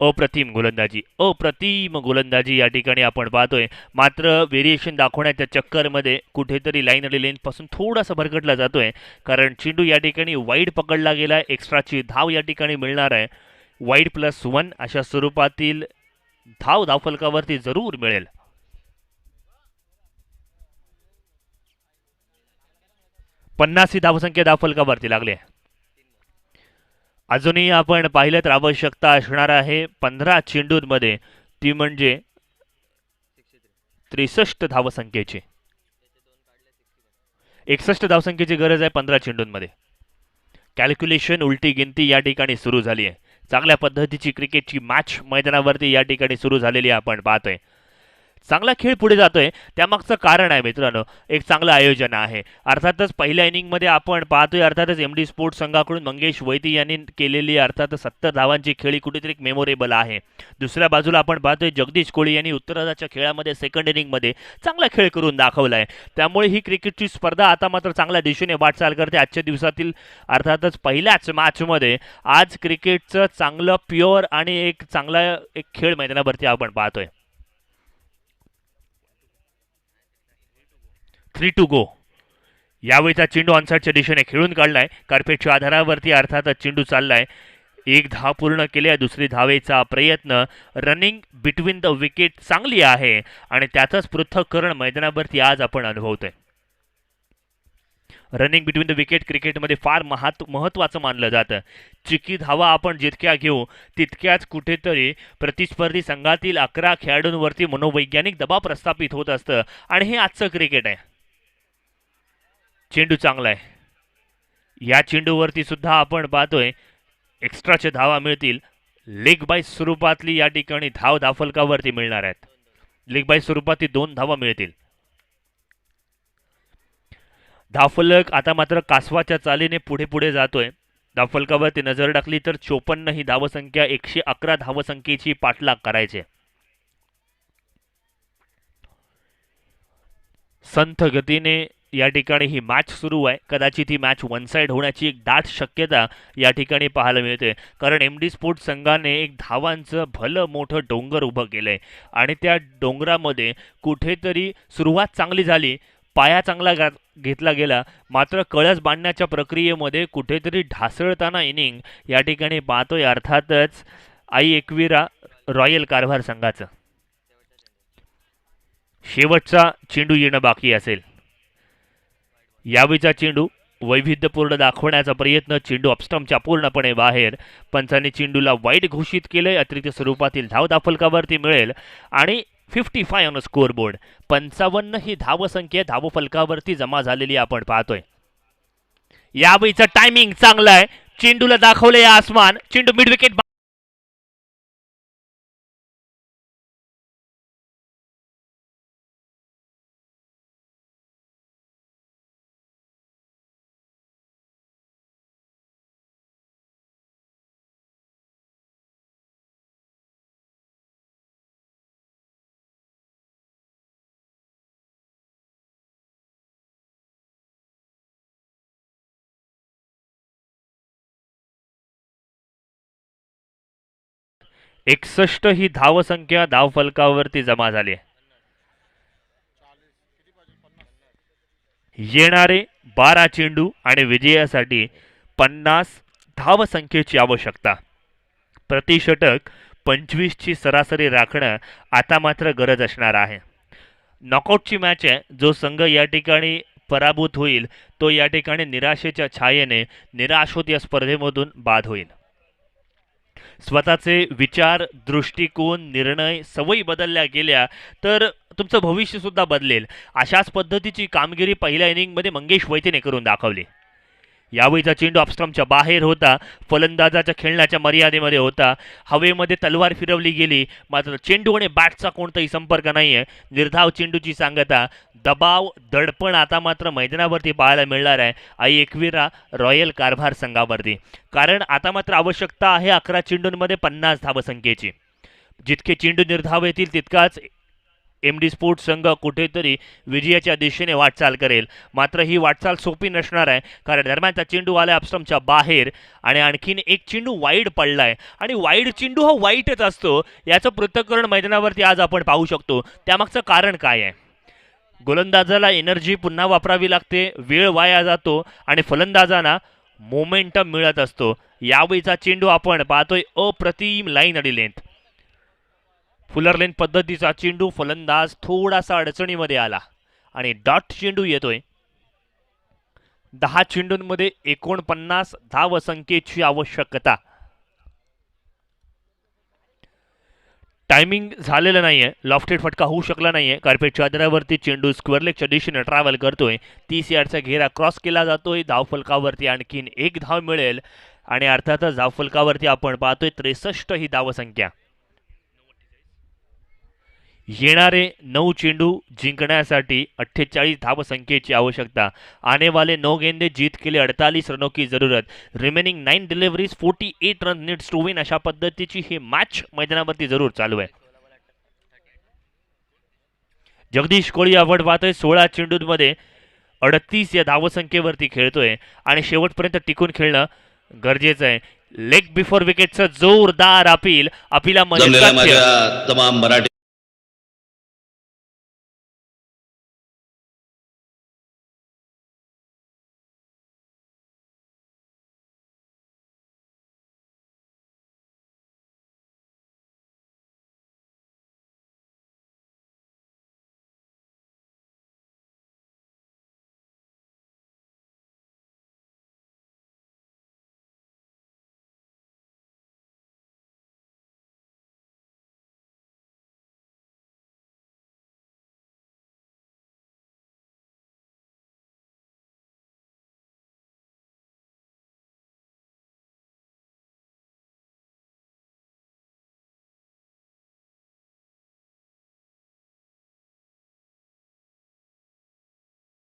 अप्रतिम गोलंदाजी, अप्रतिम गोलंदाजी या ठिकाणी आपण पाहतोय. मात्र व्हेरिएशन दाखवण्याच्या चक्करमध्ये कुठेतरी लाईन आणि लेंथ पासून थोडासा भरकटला जातोय, कारण चेंडू या ठिकाणी वाईड पकडला गेलाय. एक्स्ट्राची धाव या ठिकाणी मिळणार आहे. वाईड +1 अशा स्वरूपातील धाव धावफलकावरती जरूर मिळेल. 50 धावसंख्या धावफलकावरती लागले. अजूनही आपण पाहिलं तर आवश्यकता असणार आहे 15 चेंडूंमध्ये, ती म्हणजे 63 धावसंख्येची. 61 धावसंख्येची गरज आहे 15 चेंडूंमध्ये. कॅल्क्युलेशन उलटी गिनती या ठिकाणी सुरू झाली आहे. चांगल्या पद्धतीची क्रिकेटची मॅच मैदानावरती या ठिकाणी सुरू झालेली आपण पाहतोय. चांगला खेळ पुढे जातोय त्यामागचं कारण आहे मित्रांनो, एक चांगलं आयोजन आहे. अर्थातच पहिल्या इनिंगमध्ये आपण पाहतोय अर्थातच एमडी स्पोर्ट्स संघाकडून मंगेश वैदी यांनी केलेली अर्थातच 70 धावांची खेळी कुठेतरी मेमोरेबल आहे. दुसऱ्या बाजूला आपण पाहतोय जगदीश कोळी यांनी उत्तरार्धाच्या खेळामध्ये सेकंड इनिंगमध्ये चांगला खेळ करून दाखवलाय. त्यामुळे ही क्रिकेटची स्पर्धा आता मात्र चांगल्या दिशेने वाटचाल करते. आजच्या दिवसातील अर्थातच पहिल्याच मॅचमध्ये आज क्रिकेटचं चांगलं प्युअर आणि एक चांगला एक खेळ मैदानावरती आपण पाहतोय. 3 टू गो. यावेळीचा चेंडू ऑनसाइडच्या दिशेने खेळून काढलाय. कार्पेटच्या आधारावरती अर्थातच चेंडू चाललाय. एक धाव पूर्ण केली आहे. दुसरी धावेचा प्रयत्न. रनिंग बिटवीन द विकेट चांगली आहे आणि त्याचंच पृथक्करण मैदानावरती आज आपण अनुभवतोय. रनिंग बिटवीन द विकेट क्रिकेटमध्ये फार महत्त्वाचं मानलं जातं. चिकी धावा आपण जितक्या घेऊ तितक्याच कुठेतरी प्रतिस्पर्धी संघातील 11 खेळाडूंवरती मनोवैज्ञानिक दबाव प्रस्थापित होत असतं आणि हे आजचं क्रिकेट आहे. चेंडू चांगला आहे. या चेंडूवरती सुद्धा आपण पाहतोय एक्स्ट्राच्या धावा मिळतील. लेग बाय स्वरूपातली या ठिकाणी धावफलकावरती मिळणार आहेत. लेग बाय स्वरूपातली 2 धावा मिळतील. धावफलक आता मात्र कासवाच्या चालीने पुढे पुढे जातोय. धावफलकावरती नजर टाकली तर 54 ही धावसंख्या 111 धावसंख्येची पाठलाग करायचे. संथ गतीने या ठिकाणी ही मॅच सुरू आहे. कदाचित ही मॅच वन साइड होण्याची एक दाट शक्यता या ठिकाणी पाहायला मिळते. कारण एमडी स्पोर्ट्स संघाने एक धावांचं भलं मोठं डोंगर उभं केलंय आणि त्या डोंगरामध्ये कुठेतरी सुरुवात चांगली झाली. पाया चांगला घेतला गेला. मात्र कळस बांधण्याच्या प्रक्रियेमध्ये कुठेतरी ढासळताना इनिंग या ठिकाणी पाहतोय अर्थातच आई एकविरा रॉयल कारभार संघाचं. शेवटचा चेंडू येणं बाकी असेल. यावेळीचा चेंडू वैविध्यपूर्ण दाखवण्याचा प्रयत्न. चेंडू अपस्टंपच्या पूर्णपणे बाहेर. पंचांनी चेंडूला वाईड घोषित केलंय. अतिरिक्त स्वरूपातील धाव धावफलकावरती मिळेल आणि 55 ऑन स्कोअरबोर्ड. 55 ही धावसंख्या धावफलकावरती जमा झालेली आपण पाहतोय. यावेळीचं टायमिंग चांगलं आहे. चेंडूला दाखवलंय आसमान. चेंडू मिड विकेट एकसष्ट ही धावसंख्या धावफलकावरती जमा झाली. येणारे 12 चेंडू आणि विजयासाठी 50 धावसंख्येची आवश्यकता. प्रति षटक 25 ची सरासरी राखणं आता मात्र गरज असणार आहे. नॉकआउटची मॅच आहे. जो संघ या ठिकाणी पराभूत होईल तो या ठिकाणी निराशेच्या छायेने निराश होत या स्पर्धेमधून बाद होईल. स्वतःचे विचार, दृष्टिकोन, निर्णय, सवयी बदलल्या गेल्या तर तुमचं भविष्य सुद्धा बदलेल. अशाच पद्धतीची कामगिरी पहिल्या इनिंगमध्ये मंगेश वैतीने करून दाखवली. यावेळीचा चेंडू अपस्टंपच्या बाहेर होता. फलंदाजाच्या खेळण्याच्या मर्यादेमध्ये होता. हवेमध्ये तलवार फिरवली गेली. मात्र चेंडू आणि बॅटचा कोणताही संपर्क नाही आहे. निर्धाव चेंडूची सांगता. दबाव, दडपण आता मात्र मैदानावरती पाहायला मिळणार आहे आई एकविरा रॉयल कारभार संघावरती. कारण आता मात्र आवश्यकता आहे 11 चेंडूंमध्ये 50 धावसंख्येची. जितके चेंडू निर्धाव येतील तितकाच एमडी स्पोर्ट्स संघ कुठेतरी विजयाच्या दिशेने वाटचाल करेल. मात्र ही वाटचाल सोपी नसणार आहे. कारण दरम्यानचा चेंडू आला अपस्टंपच्या बाहेर आणि आणखीन एक चेंडू वाईड पडलाय आणि वाईड चेंडू हा वाईटच असतो. याचं पृथक्करण मैदानावरती आज आपण पाहू शकतो. त्यामागचं कारण काय आहे? गोलंदाजाला एनर्जी पुन्हा वापरावी लागते. वेळ वाया जातो आणि फलंदाजांना मोमेंटम मिळत असतो. यावेळीचा चेंडू आपण पाहतोय अप्रतिम लाईन आणि लेंथ. फुलर लेन पद्धतीचा चेंडू. फलंदाज थोडासा अडचणीमध्ये आला आणि डॉट चेंडू येतोय. 10 चेंडूंमध्ये 49 धावसंख्येची आवश्यकता. टायमिंग झालेलं नाहीये. लॉफ्टेड फटका होऊ शकला नाहीये. कार्पेटच्या आधारावरती चेंडू स्क्वेअर लेगच्या दिशेने ट्रॅव्हल करतोय. 30 यार्डचा घेरा क्रॉस केला जातोय. धावफलकावरती आणखीन एक धाव मिळेल. आणि अर्थातच धावफलकावरती आपण पाहतोय 63 ही धावसंख्या. येणारे 9 चेंडू जिंकण्यासाठी 48 धावसंख्येची आवश्यकता. आने वाले 9 गेंदे जीत के लिए 48 रनों की जरूरत. Remaining 9 deliveries 48 run needs to win. अशा पद्धतीची ही मॅच मैदानावरती जरूर चालू आहे. जगदीश कोळी आपण पाहतोय 16 चेंडूंमध्ये 38 या धावसंख्येवरती खेळतोय आणि शेवटपर्यंत टिकून खेळणं गरजेचं आहे. लेग बिफोर विकेटचं जोरदार अपिलामध्ये तमाम मराठी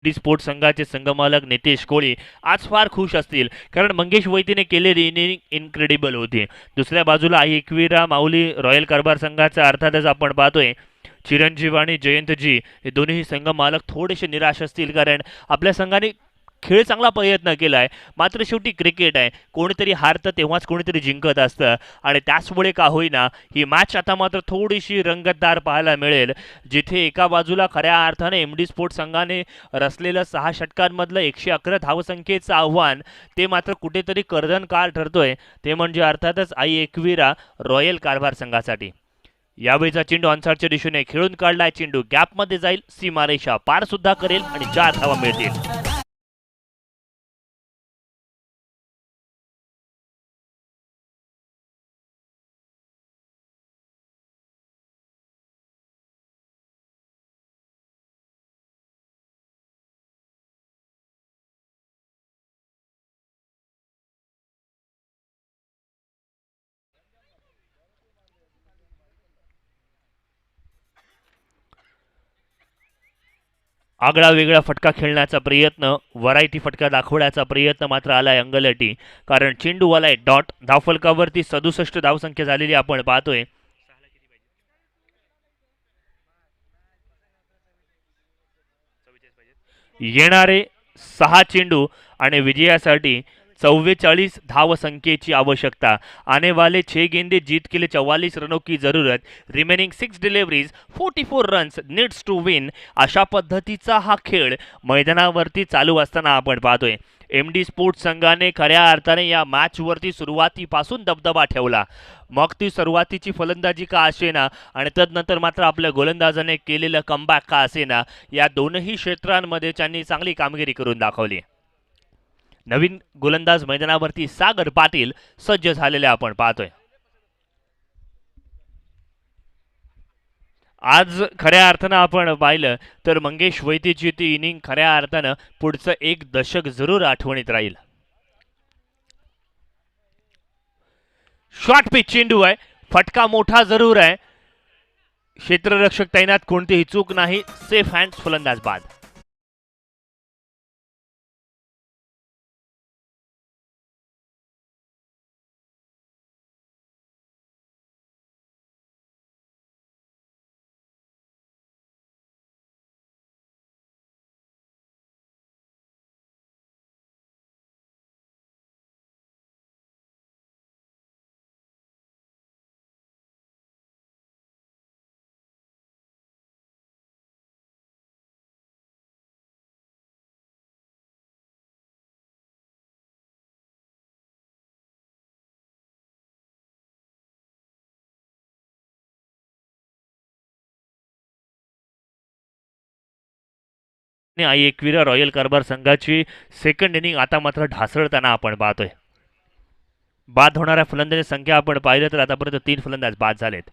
स्पोर्ट्स संघाचे संघमालक नितेश कोळी आज फार खुश असतील, कारण मंगेश वैतीने केलेली इनिंग इनक्रेडिबल होती. दुसऱ्या बाजूला एकविरा माऊली रॉयल कारभार संघाचा अर्थातच आपण पाहतोय चिरंजीव आणि जयंतजी हे दोन्ही संघ मालक थोडेसे निराश असतील, कारण आपल्या संघाने खेळ चांगला प्रयत्न केलाय. मात्र शेवटी क्रिकेट आहे, कोणीतरी हारतं तेव्हाच कोणीतरी जिंकत असतं आणि त्याचमुळे का होईना ही मॅच आता मात्र थोडीशी रंगतदार पाहायला मिळेल, जिथे एका बाजूला खऱ्या अर्थाने एम डी स्पोर्ट्स संघाने रचलेलं 6 षटकांमधलं 111 धावसंख्येचं आव्हान ते मात्र कुठेतरी कर्दनकाळ ठरतोय. ते म्हणजे अर्थातच एकविरा रॉयल कारभार संघासाठी. यावेळीचा चेंडू ऑनसाइडच्या दिशेने खेळून काढलाय. चेंडू गॅपमध्ये जाईल, सीमारेषा पार सुद्धा करेल आणि 4 धावा मिळतील. आगळा वेगळा फटका खेळण्याचा प्रयत्न, व्हरायटी फटका दाखवण्याचा प्रयत्न मात्र आलाय अंगलटी, कारण चेंडू आलाय डॉट. धावफलकावरती 67 धावसंख्या झालेली आपण पाहतोय. येणारे 6 चेंडू आणि विजयासाठी 44 धावसंख्येची आवश्यकता. आने वाले 6 गेंदे जीत के लिए 44 रनों की जरूरत. Remaining 6 deliveries 44 runs needs to win. अशा पद्धतीचा हा खेळ मैदानावरती चालू असताना आपण पाहतोय. एम डी स्पोर्ट्स संघाने खऱ्या अर्थाने या मॅचवरती सुरुवातीपासून दबदबा ठेवला, मग ती सुरुवातीची फलंदाजी का असेना आणि तदनंतर मात्र आपल्या गोलंदाजाने केलेलं कमबॅक का असेना, या दोनही क्षेत्रांमध्ये त्यांनी चांगली कामगिरी करून दाखवली. नवीन गोलंदाज मैदानावरती सागर पाटील सज्ज झालेले आपण पाहतोय. आज खऱ्या अर्थानं आपण पाहिलं तर मंगेश वैतीची ती इनिंग खऱ्या अर्थानं पुढचं 1 दशक जरूर आठवणीत राहील. शॉर्ट पिच चेंडू आहे, फटका मोठा जरूर आहे, क्षेत्ररक्षक तैनात, कोणतीही चूक नाही, सेफ हँड्स, फलंदाज बाद. एकविरा रॉयल कारभार संघाची सेकंड इनिंग आता मात्र ढासळताना आपण पाहतोय. बाद होणाऱ्या फलंदाजी संख्या आपण पाहिलं तर आतापर्यंत 3 फलंदाज बाद झालेत.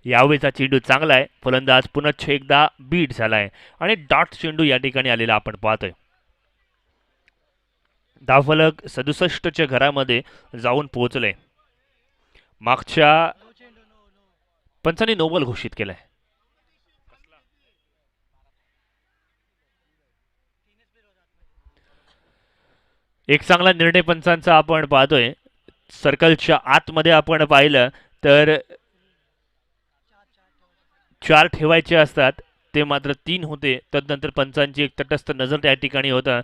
यावेळीचा चेंडू चांगला आहे, फलंदाज पुनश्च एकदा बीट झालाय आणि डॉट चेंडू या ठिकाणी आलेला आपण पाहतोय. धावफलक 67च्या घरामध्ये जाऊन पोहोचले. मागच्या पंचांनी नोबल घोषित केलंय. एक चांगला निर्णय पंचांचा आपण पाहतोय. सर्कलच्या आतमध्ये आपण पाहिलं तर 4 ठेवायचे असतात, ते मात्र 3 होते. तदनंतर पंचांची एक तटस्थ नजर त्या ठिकाणी होता.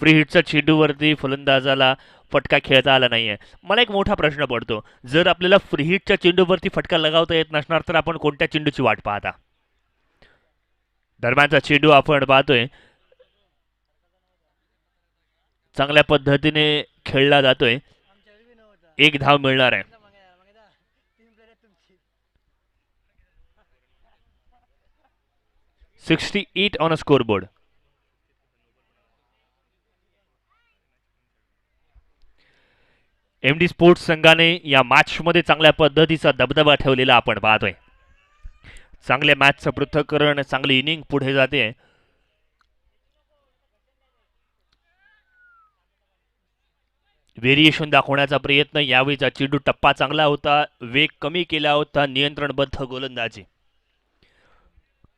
फ्री हिटच्या चेंडूवरती फलंदाजाला फटका खेळता आला नाहीये. मला एक मोठा प्रश्न पडतो, जर आपल्याला फ्री हिटच्या चेंडूवरती फटका लगावता येत नसणार तर आपण कोणत्या चेंडूची वाट पाहता? दरम्यानचा चेंडू आपण पाहतोय चांगल्या पद्धतीने खेळला जातोय. एक धाव मिळणार आहे. 68 on a scoreboard. M D sports संघाने या मॅचमध्ये चांगल्या पद्धतीचा दबदबा ठेवलेला आपण पाहतोय. चांगल्या मॅचचं पृथक्करण, चांगली इनिंग पुढे जाते. व्हेरिएशन दाखवण्याचा प्रयत्न. यावेळीचा चेंडू टप्पा चांगला होता, वेग कमी केला होता, नियंत्रणबद्ध गोलंदाजी.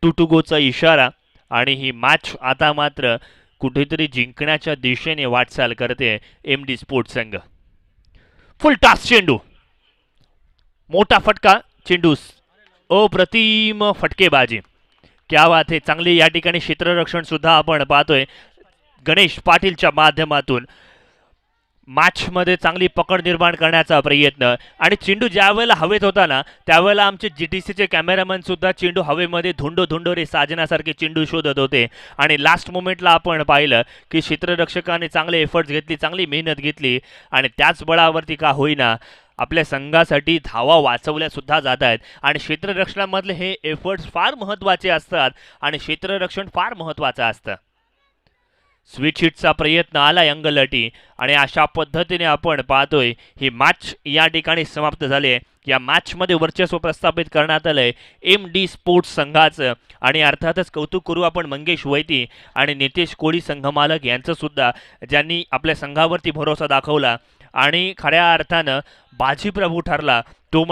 2 गोचा इशारा आणि ही मॅच आता मात्र कुठेतरी जिंकण्याच्या दिशेने वाटचाल करते एम डी स्पोर्ट्स संघ. फुल टॉस चेंडू, मोठा फटका, चेंडू अप्रतिम फटकेबाजी. क्या बात आहे. चांगली या ठिकाणी क्षेत्ररक्षण सुद्धा आपण पाहतोय गणेश पाटीलच्या माध्यमातून. मॅचमध्ये चांगली पकड निर्माण करण्याचा प्रयत्न. आणि चेंडू ज्या वेळेला हवेत होता ना, त्यावेळेला आमचे जीटीसीचे कॅमेरामॅन सुद्धा चेंडू हवेमध्ये धुंडो रे साजण्यासारखे चेंडू शोधत होते. आणि लास्ट मोमेंटला आपण पाहिलं की क्षेत्ररक्षकाने चांगले एफर्ट्स घेतली, चांगली मेहनत घेतली आणि त्याच बळावरती का होईना आपल्या संघासाठी धावा वाचवल्या सुद्धा जात आहेत. आणि क्षेत्ररक्षणामधले हे एफर्ट्स फार महत्त्वाचे असतात आणि क्षेत्ररक्षण फार महत्त्वाचं असतं. स्विच हिटचा प्रयत्न आला अंगलटी आणि अशा पद्धतीने आपण पाहतोय ही मॅच या ठिकाणी समाप्त झाली आहे. या मॅचमध्ये वर्चस्व प्रस्थापित करण्यात आलंय एम डी स्पोर्ट्स संघाचं. आणि अर्थातच कौतुक करू आपण मंगेश वैती आणि नितेश कोळी संघमालक यांचं सुद्धा, ज्यांनी आपल्या संघावरती भरोसा दाखवला आणि खऱ्या अर्थानं बाजीप्रभू ठरला तो